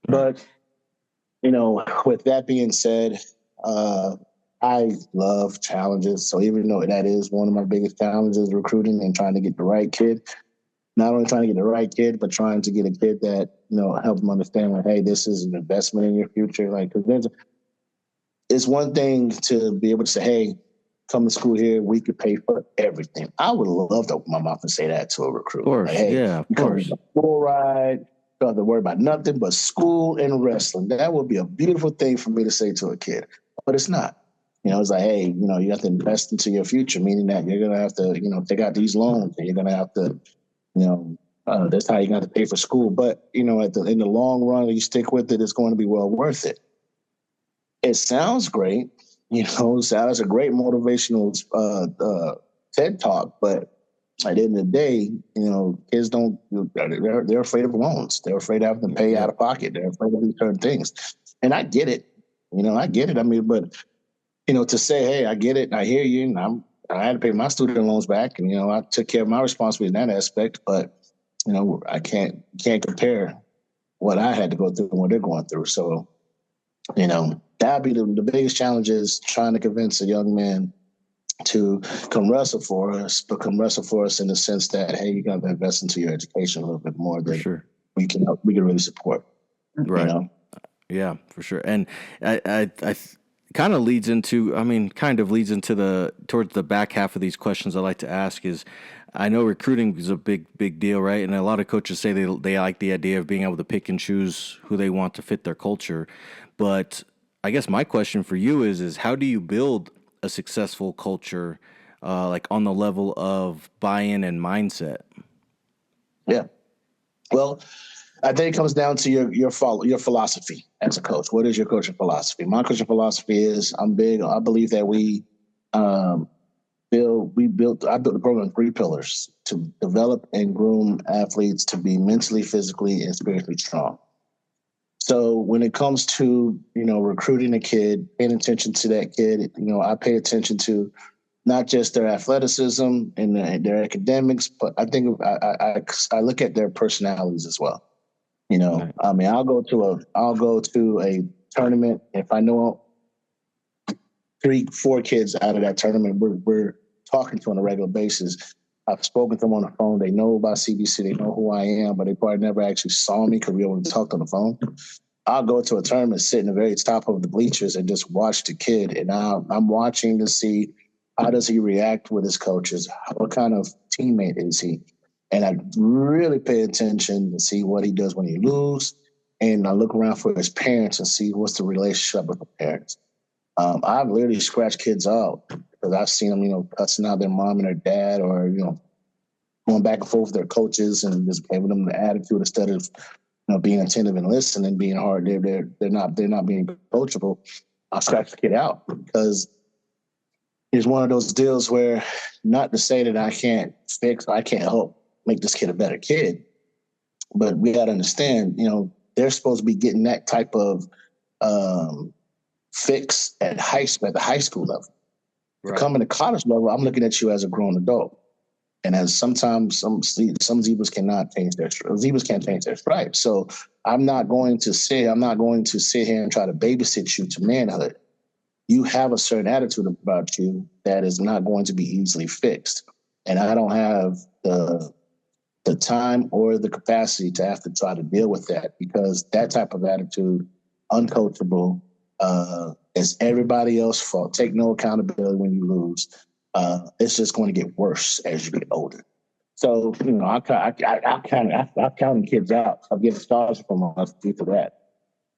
But with that being said, I love challenges. So even though that is one of my biggest challenges, recruiting and trying to get the right kid, not only trying to get the right kid, but trying to get a kid that, help them understand, like, hey, this is an investment in your future. Like, because it's one thing to be able to say, hey, come to school here, we could pay for everything. I would love to open my mouth and say that to a recruit. Of course, like, hey, yeah, of you come course. with a full ride, don't have to worry about nothing but school and wrestling. That would be a beautiful thing for me to say to a kid, but it's not. It's like, hey, you have to invest into your future, meaning that you're going to have to, take out these loans and you're going to have to, that's how you're going to pay for school. But, in the long run, you stick with it, it's going to be well worth it. It sounds great, sounds a great motivational TED talk, but at the end of the day, kids they're afraid of loans. They're afraid of having to pay out of pocket. They're afraid of these certain things. And I get it. I get it. I mean, but, to say, hey, I get it, I hear you, and I had to pay my student loans back, and, I took care of my responsibility in that aspect, but, I can't compare what I had to go through and what they're going through. So, that'd be the biggest challenge, is trying to convince a young man to come wrestle for us, but come wrestle for us in the sense that, hey, you got to invest into your education a little bit more than we can really support. Right. Yeah, for sure. And I kind of leads into towards the back half of these questions I like to ask is, I know recruiting is a big deal, right? And a lot of coaches say they like the idea of being able to pick and choose who they want to fit their culture. But I guess my question for you is how do you build a successful culture, like on the level of buy-in and mindset? Yeah. Well, I think it comes down to your philosophy as a coach. What is your coaching philosophy? My coaching philosophy is I believe that I built the program on 3 pillars: to develop and groom athletes to be mentally, physically, and spiritually strong. So when it comes to, recruiting a kid, paying attention to that kid, I pay attention to not just their athleticism and their academics, but I think I look at their personalities as well. Right. I mean, I'll go to a tournament if I know 3-4 kids out of that tournament we're talking to on a regular basis. I've spoken to them on the phone. They know about CBC. They know who I am, but they probably never actually saw me because we only talked on the phone. I'll go to a tournament, sit in the very top of the bleachers and just watch the kid. And I'm watching to see, how does he react with his coaches? What kind of teammate is he? And I really pay attention to see what he does when he loses. And I look around for his parents and see what's the relationship with the parents. I've literally scratched kids out because I've seen them, cussing out their mom and their dad, or, going back and forth with their coaches and just giving them the attitude instead of, being attentive and listening, being hard. They're not being coachable. I'll scratch the kid out because it's one of those deals where, not to say that I can't help make this kid a better kid, but we got to understand, they're supposed to be getting that type of fix at the high school level. Right. Coming to college level, I'm looking at you as a grown adult. And as sometimes some zebras can't change their stripes. So I'm not going to sit here and try to babysit you to manhood. You have a certain attitude about you that is not going to be easily fixed. And I don't have the time or the capacity to have to try to deal with that, because that type of attitude, uncoachable, is everybody else's fault. Take no accountability when you lose. it's just going to get worse as you get older. So, I count kids out. I'll get stars from us due to that.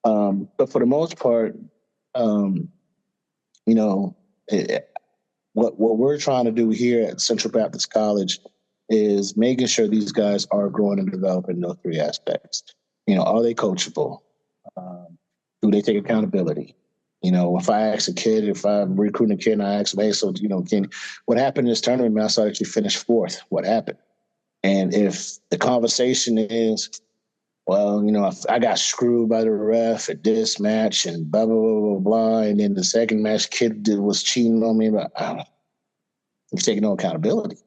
But for the most part, you know, what we're trying to do here at Central Baptist College is making sure these guys are growing and developing those three aspects. Are they coachable? Do they take accountability? If I ask a kid, if I'm recruiting a kid and I ask them, hey, so, Ken, what happened in this tournament? Man, I saw that you finished fourth. What happened? And if the conversation is, well, I got screwed by the ref at this match and blah, blah, blah, blah, blah. And then the second match, kid was cheating on me. But he's taking no accountability.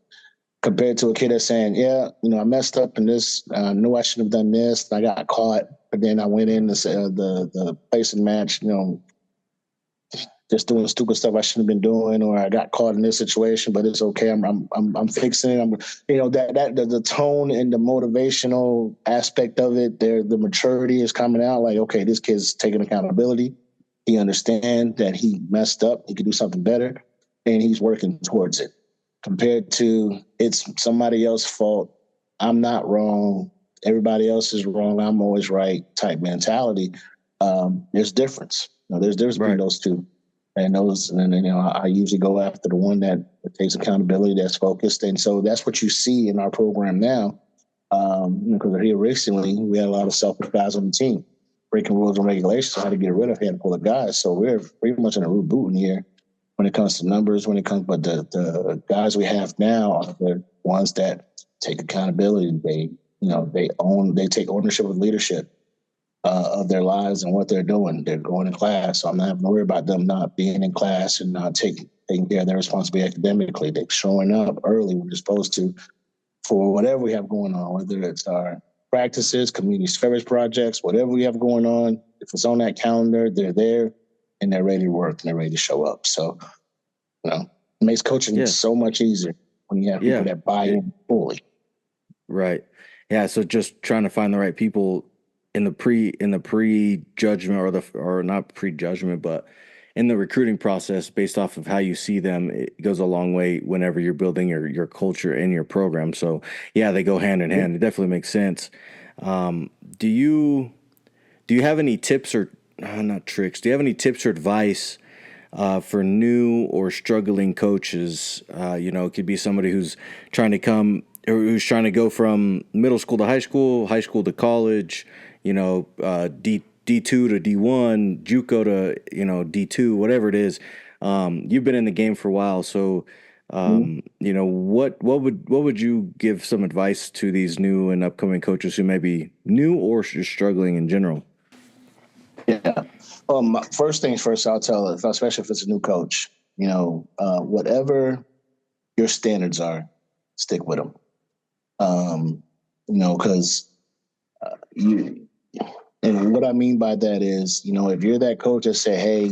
Compared to a kid that's saying, yeah, I messed up in this. I knew I shouldn't have done this. I got caught. But then I went in the placing match, just doing stupid stuff I shouldn't have been doing, or I got caught in this situation, but it's okay. I'm fixing it. The tone and the motivational aspect of it, the maturity is coming out. Like, okay, this kid's taking accountability. He understands that he messed up. He could do something better, and he's working towards it. Compared to it's somebody else's fault. I'm not wrong. Everybody else is wrong. I'm always right type mentality. There's difference. There's difference between those two. And I usually go after the one that takes accountability, that's focused. And so that's what you see in our program now. Because here recently, we had a lot of selfish guys on the team, breaking rules and regulations. So I had to get rid of a handful of guys. So we're pretty much in a rebooting here when it comes to numbers, but the guys we have now are the ones that take accountability. They take ownership of leadership of their lives and what they're doing. They're going to class. So I'm not having to worry about them not being in class and not taking care of their responsibility academically. They're showing up early when they're supposed to for whatever we have going on, whether it's our practices, community service projects, whatever we have going on. If it's on that calendar, they're there and they're ready to work and they're ready to show up. So, it makes coaching so much easier when you have people that buy in fully. Right. Yeah. So just trying to find the right people in the pre-judgment or not pre-judgment, but in the recruiting process based off of how you see them, it goes a long way whenever you're building your culture and your program. So yeah, they go hand in hand. It definitely makes sense. Do you have any tips or not tricks? Do you have any tips or advice for new or struggling coaches? It could be somebody who's trying to go from middle school to high school to college, D2 to D1, JUCO to, D2, whatever it is. You've been in the game for a while. So, what would you give some advice to these new and upcoming coaches who may be new or just struggling in general? Yeah. First things first, I'll tell, especially if it's a new coach, whatever your standards are, stick with them. Because and what I mean by that is, if you're that coach that say, hey,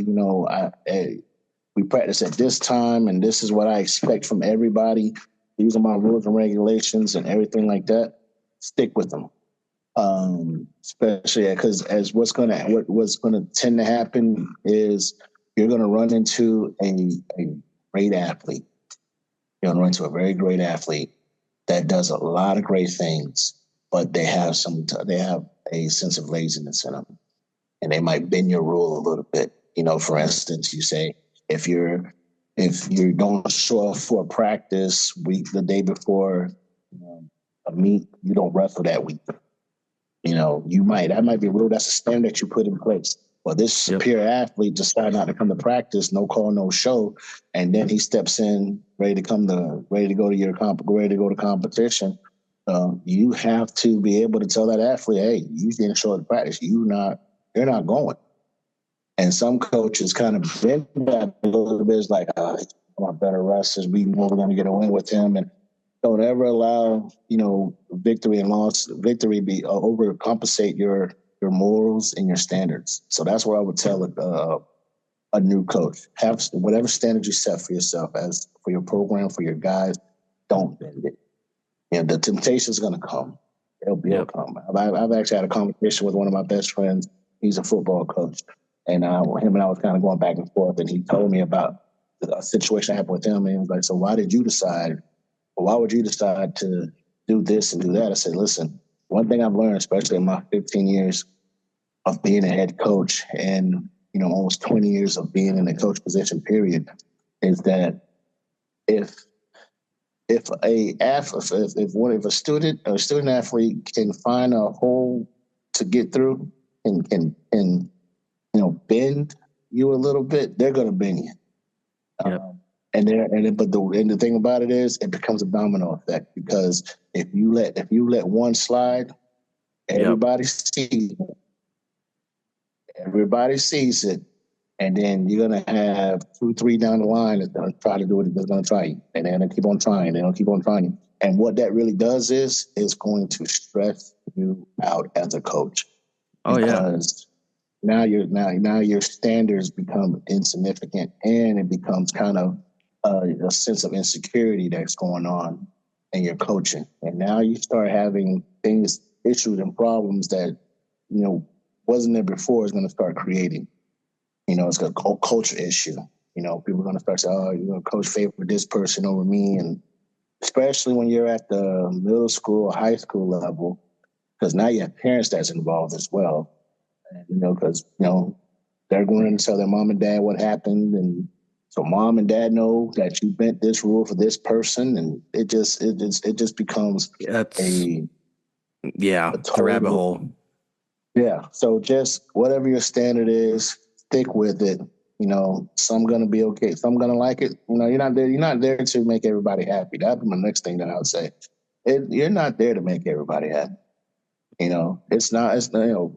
we practice at this time and this is what I expect from everybody, these are my rules and regulations and everything like that, stick with them. Especially because what's going to tend to happen is you're going to run into a great athlete. You're going to run into a very great athlete that does a lot of great things, but they have a sense of laziness in them, and they might bend your rule a little bit. For instance, you say if you're going to show up for a practice week the day before a meet, you don't wrestle that week. That might be a rule. That's a standard that you put in place. Well, this superior athlete decided not to come to practice, no call, no show, and then he steps in ready to go to competition. You have to be able to tell that athlete, hey, you didn't show up to practice. You're not going. And some coaches kind of bend that a little bit. It's like, I'm a better wrestler. We know we're going to get a win with him, and don't ever allow victory be overcompensate your morals and your standards. So that's what I would tell a new coach. Have whatever standard you set for yourself as for your program, for your guys, don't bend it. The temptation is going to come. It'll come. I've actually had a conversation with one of my best friends. He's a football coach. And him and I was kind of going back and forth. And he told me about a situation happened with him, and he was like, "So why did you decide? Or why would you decide to do this and do that?" I said, "Listen, one thing I've learned, especially in my 15 years of being a head coach, and almost 20 years of being in the coach position, period, is that if if a student athlete can find a hole to get through and can bend you a little bit, they're going to bend you." Yep. But the thing about it is, it becomes a domino effect, because if you let one slide, everybody sees it. Everybody sees it, and then you're gonna have 2, 3 down the line that's gonna try to do it. That's gonna try you, and they're gonna keep on trying. They're gonna keep on trying you. And what that really does is going to stress you out as a coach. Oh yeah. Because now your standards become insignificant, and it becomes kind of a sense of insecurity that's going on in your coaching. And now you start having issues and problems that wasn't there before, is going to start creating. It's a culture issue. People are going to start saying, "Oh, coach favored this person over me," and especially when you're at the middle school or high school level, because now you have parents that's involved as well. Because they're going to tell their mom and dad what happened, and so mom and dad know that you bent this rule for this person, and it just becomes the total rabbit hole. Yeah. So just whatever your standard is, stick with it. Some gonna be okay, some gonna like it. You're not there to make everybody happy. That'd be my next thing that I would say. You're not there to make everybody happy. It's not.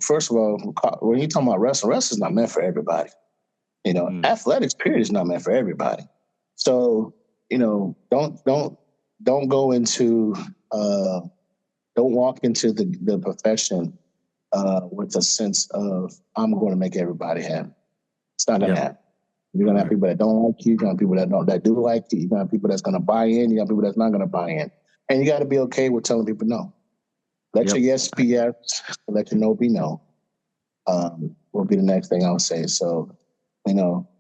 First of all, when you talking about wrestling's not meant for everybody. Athletics period is not meant for everybody. So don't go into don't walk into the profession with a sense of, I'm going to make everybody happy. It's not gonna happen. You're gonna have people that don't like you. You're gonna have people that do like you. You're gonna have people that's gonna buy in. You got people that's not gonna buy in, and you got to be okay with telling people no. Let your yes be yes. Let your no be no. Will be the next thing I would say. So,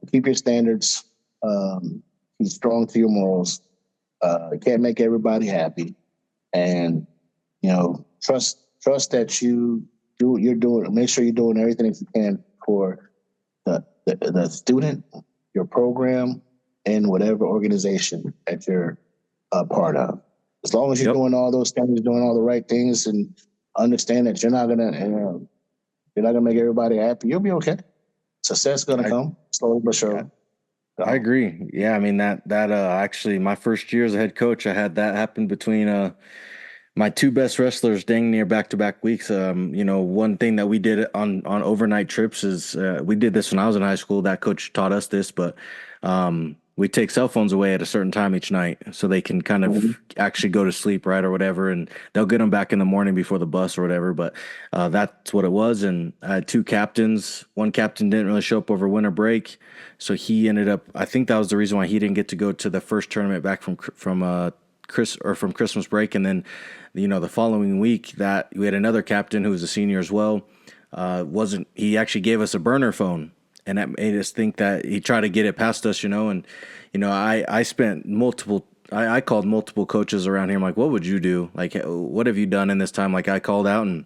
keep your standards. Be strong to your morals. You can't make everybody happy, and trust that you're doing. Make sure you're doing everything that you can for the student, your program, and whatever organization that you're a part of. As long as you're doing all those things, doing all the right things, and understand that you're not gonna make everybody happy, you'll be okay. Success is gonna come slowly but surely. I agree. Yeah, I mean that actually my first year as a head coach, I had that happen between my two best wrestlers dang near back-to-back weeks. One thing that we did on overnight trips is we did this when I was in high school. That coach taught us this, but we take cell phones away at a certain time each night so they can kind of actually go to sleep, right, or whatever, and they'll get them back in the morning before the bus or whatever. But that's what it was. And I had two captains. One captain didn't really show up over winter break, so he ended up. I think that was the reason why he didn't get to go to the first tournament back from Christmas break. And then the following week that we had another captain who was a senior as well. He actually gave us a burner phone, and that made us think that he tried to get it past us, and I spent I called multiple coaches around here. I'm like, what would you do? Like, what have you done in this time? Like, I called out, and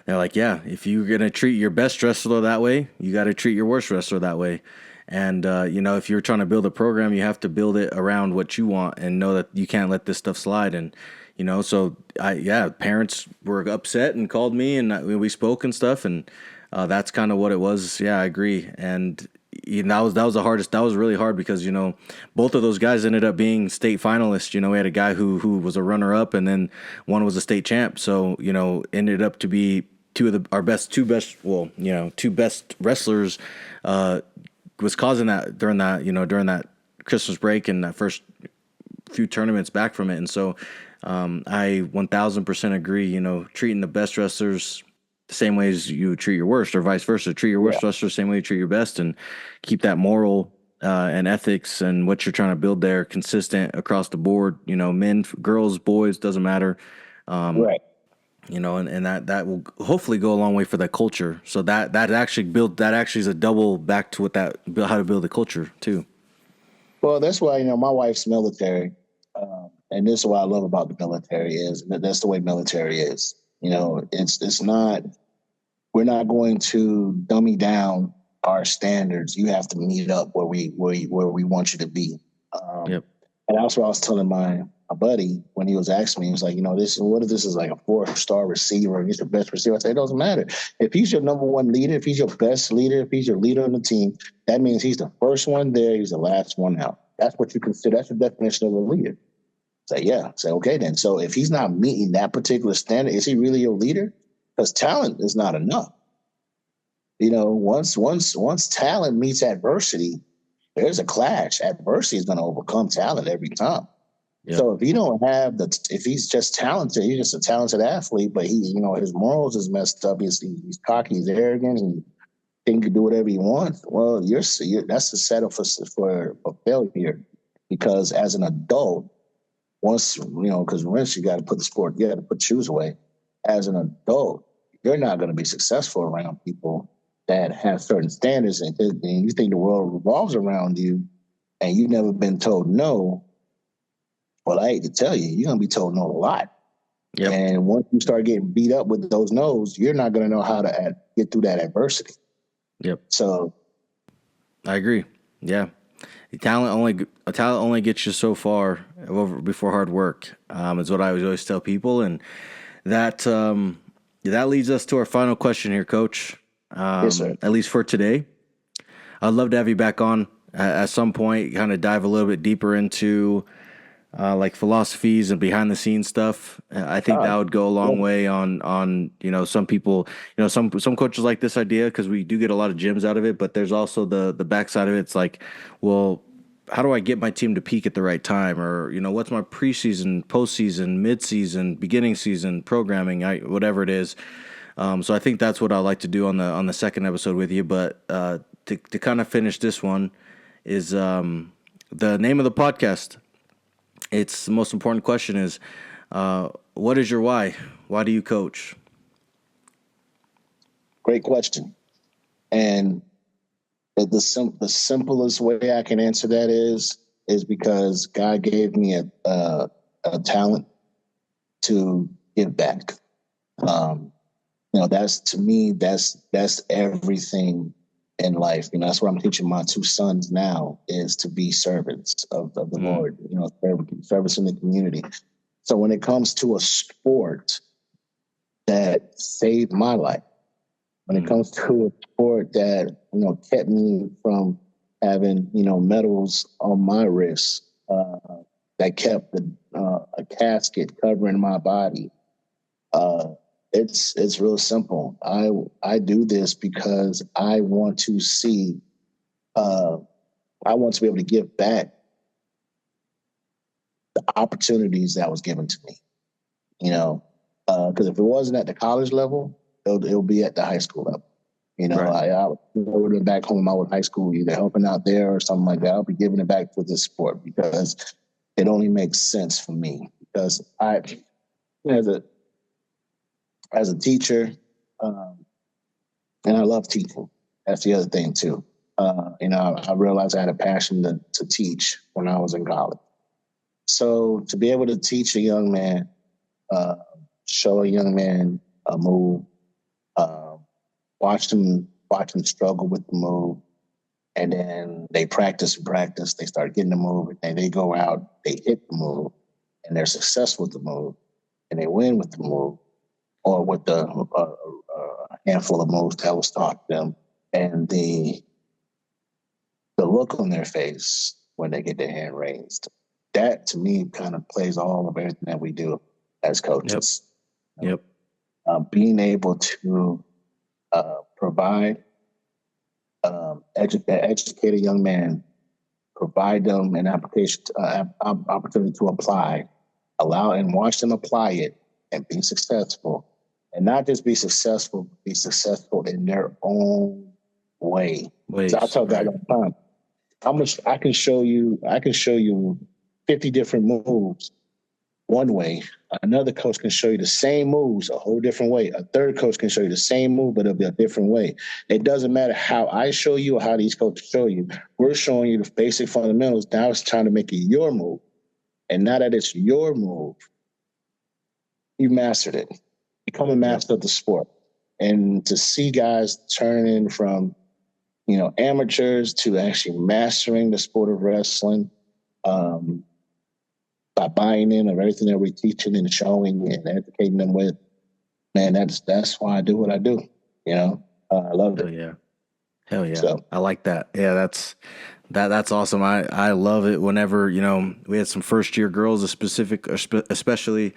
they're like, yeah, if you're going to treat your best wrestler that way, you got to treat your worst wrestler that way. And, if you're trying to build a program, you have to build it around what you want and know that you can't let this stuff slide. And, so parents were upset and called me, and we spoke and stuff. And that's kind of what it was. Yeah, I agree. And that was the hardest. That was really hard because, both of those guys ended up being state finalists. We had a guy who was a runner up, and then one was a state champ. So, ended up to be two best wrestlers, was causing that during that Christmas break and that first few tournaments back from it. And so I 1000% agree, treating the best wrestlers the same way as you treat your worst, or vice versa. Treat your worst wrestler the same way you treat your best, and keep that moral and ethics and what you're trying to build there consistent across the board. Men, girls, boys, doesn't matter. Right. And that will hopefully go a long way for that culture. So that actually is a double back to how to build a culture too. Well, that's why, my wife's military. And this is what I love about the military is that's the way military is. It's not, we're not going to dummy down our standards. You have to meet up where we want you to be. Yep. And that's what I was telling my buddy when he was asking me. He was like, what if this is like a 4-star receiver and he's the best receiver? I said, it doesn't matter. If he's your number one leader, if he's your best leader, if he's your leader on the team, that means he's the first one there, he's the last one out. That's what you consider. That's the definition of a leader. Say, yeah. Say, okay, then. So if he's not meeting that particular standard, is he really your leader? Because talent is not enough. Once talent meets adversity, there's a clash. Adversity is going to overcome talent every time. Yep. So if you don't have if he's just talented, he's just a talented athlete, but his morals is messed up. He's cocky, he's arrogant, he think he can do whatever he wants. Well, that's a setup for failure. Because as an adult, once you got to put shoes away. As an adult, you're not going to be successful around people that have certain standards, and you think the world revolves around you, and you've never been told no. Well, I hate to tell you, you're going to be told no a lot. Yep. And once you start getting beat up with those no's, you're not going to know how to get through that adversity. Yep. So, I agree. Yeah. Talent only gets you so far before hard work. Is what I always tell people, and that leads us to our final question here, Coach. Yes, sir. At least for today, I'd love to have you back on at some point. Kind of dive a little bit deeper into like philosophies and behind the scenes stuff. I think that would go a long way on some people. Some coaches like this idea because we do get a lot of gems out of it, but there's also the backside of it. It's like, well, how do I get my team to peak at the right time? Or, what's my preseason, postseason, midseason, beginning season programming, whatever it is. So I think that's what I like to do on the second episode with you. But to kind of finish this one is the name of the podcast. It's the most important question is, what is your why? Why do you coach? Great question. And the simplest way I can answer that is because God gave me a talent to give back. That's to me, that's everything in life. That's what I'm teaching my 2 sons now is to be servants of the Lord, service in the community. So when it comes to a sport that saved my life, when it comes to a sport that, kept me from having, medals on my wrist, that kept a casket covering my body, it's real simple. I do this because I want to see, I want to be able to give back the opportunities that was given to me, because if it wasn't at the college level, it'll be at the high school level. Right. I would have been back home. I was high school, either helping out there or something like that. I'll be giving it back for this sport because it only makes sense for me. Because as a teacher, and I love teaching. That's the other thing too. I realized I had a passion to teach when I was in college. So to be able to teach a young man, show a young man a move, watch them struggle with the move, and then they practice, they start getting the move, and they go out, they hit the move, and they're successful with the move, and they win with the move, or with the handful of moves that was taught them, and the look on their face when they get their hand raised. That to me kind of plays all of everything that we do as coaches. Yep. Being able to provide, educate a young man, provide them an opportunity to apply, allow and watch them apply it and be successful. And not just be successful in their own way. So I tell guys all the time, I can show you 50 different moves one way, Another coach can show you the same moves a whole different way. A third coach can show you the same move, but it'll be a different way. It doesn't matter how I show you or how these coaches show you. We're showing you the basic fundamentals. Now it's trying to make it your move. And now that it's your move, you mastered it. Become a master of the sport. And to see guys turning from, amateurs to actually mastering the sport of wrestling, by buying in of everything that we're teaching and showing and educating them with, man, that's why I do what I do. I love it. Hell yeah. So, I like that. Yeah, that's awesome. I love it whenever, we had some first year girls, especially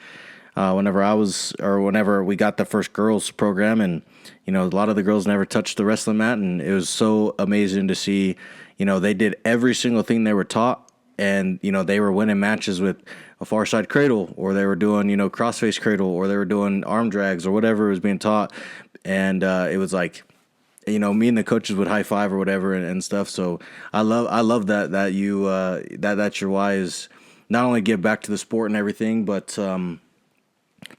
whenever we got the first girls program, and, a lot of the girls never touched the wrestling mat, and it was so amazing to see, they did every single thing they were taught. And, they were winning matches with a far side cradle, or they were doing, crossface cradle, or they were doing arm drags or whatever was being taught. And it was like, me and the coaches would high five or whatever and stuff. So I love that that's your why is not only give back to the sport and everything, but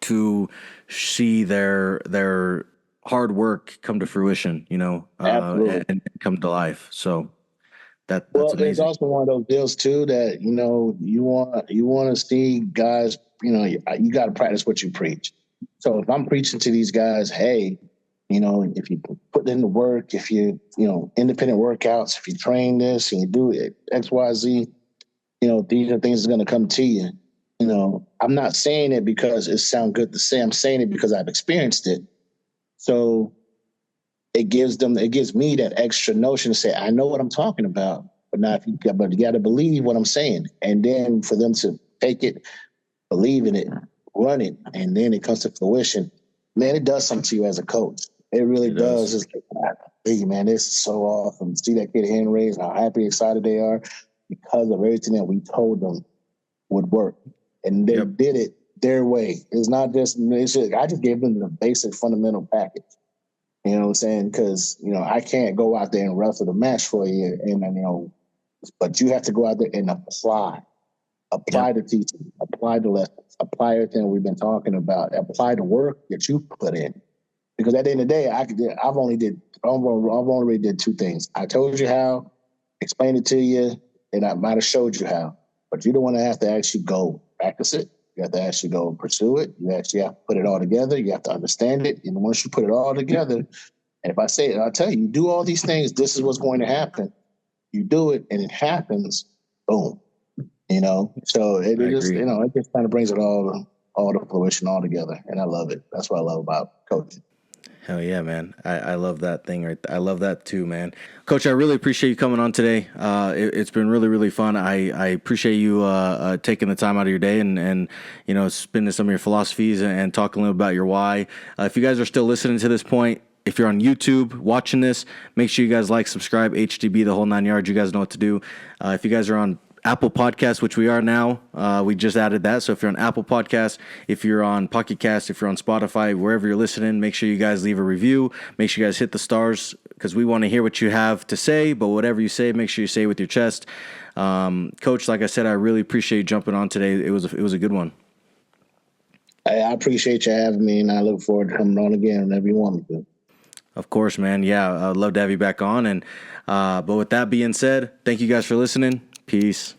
to see their hard work come to fruition, and come to life. So. That's amazing. It's also one of those deals too that you want to see guys. You got to practice what you preach. So if I'm preaching to these guys, hey, if you put in the work, if you independent workouts, if you train this and you do it X, Y, Z, these are things that's going to come to you. I'm not saying it because it sounds good to say. I'm saying it because I've experienced it. So. It gives me that extra notion to say, I know what I'm talking about, but you got to believe what I'm saying. And then for them to take it, believe in it, run it, and then it comes to fruition, man, it does something to you as a coach. It really does. It's like, hey, man, this is so awesome. See that kid hand raised, how happy, excited they are because of everything that we told them would work. And they did it their way. It's not just, I just gave them the basic fundamental package. You know what I'm saying? Because, I can't go out there and wrestle the match for you. And, but you have to go out there and apply the teaching, apply the lessons, apply everything we've been talking about, apply the work that you put in. Because at the end of the day, I've only did two things. I told you how, explained it to you, and I might have showed you how. But you don't want to have to actually go practice it. You have to actually go pursue it. You actually have to put it all together. You have to understand it. And once you put it all together, and if I say it, I'll tell you, do all these things, this is what's going to happen. You do it and it happens, boom. So it just kind of brings it all to fruition all together. And I love it. That's what I love about coaching. Hell yeah, man. I love that thing right there. I love that too, man. Coach, I really appreciate you coming on today. It's been really, really fun. I appreciate you taking the time out of your day and spending some of your philosophies and talking a little about your why. If you guys are still listening to this point, if you're on YouTube watching this, make sure you guys like, subscribe, HDB, the whole 9 yards. You guys know what to do. If you guys are on Apple Podcasts, which we are now. We just added that. So if you're on Apple Podcasts, if you're on PocketCasts, if you're on Spotify, wherever you're listening, make sure you guys leave a review. Make sure you guys hit the stars because we want to hear what you have to say. But whatever you say, make sure you say it with your chest. Coach, like I said, I really appreciate you jumping on today. It was a good one. I appreciate you having me, and I look forward to coming on again whenever you want me to. Of course, man. Yeah, I'd love to have you back on. And but with that being said, thank you guys for listening. Peace.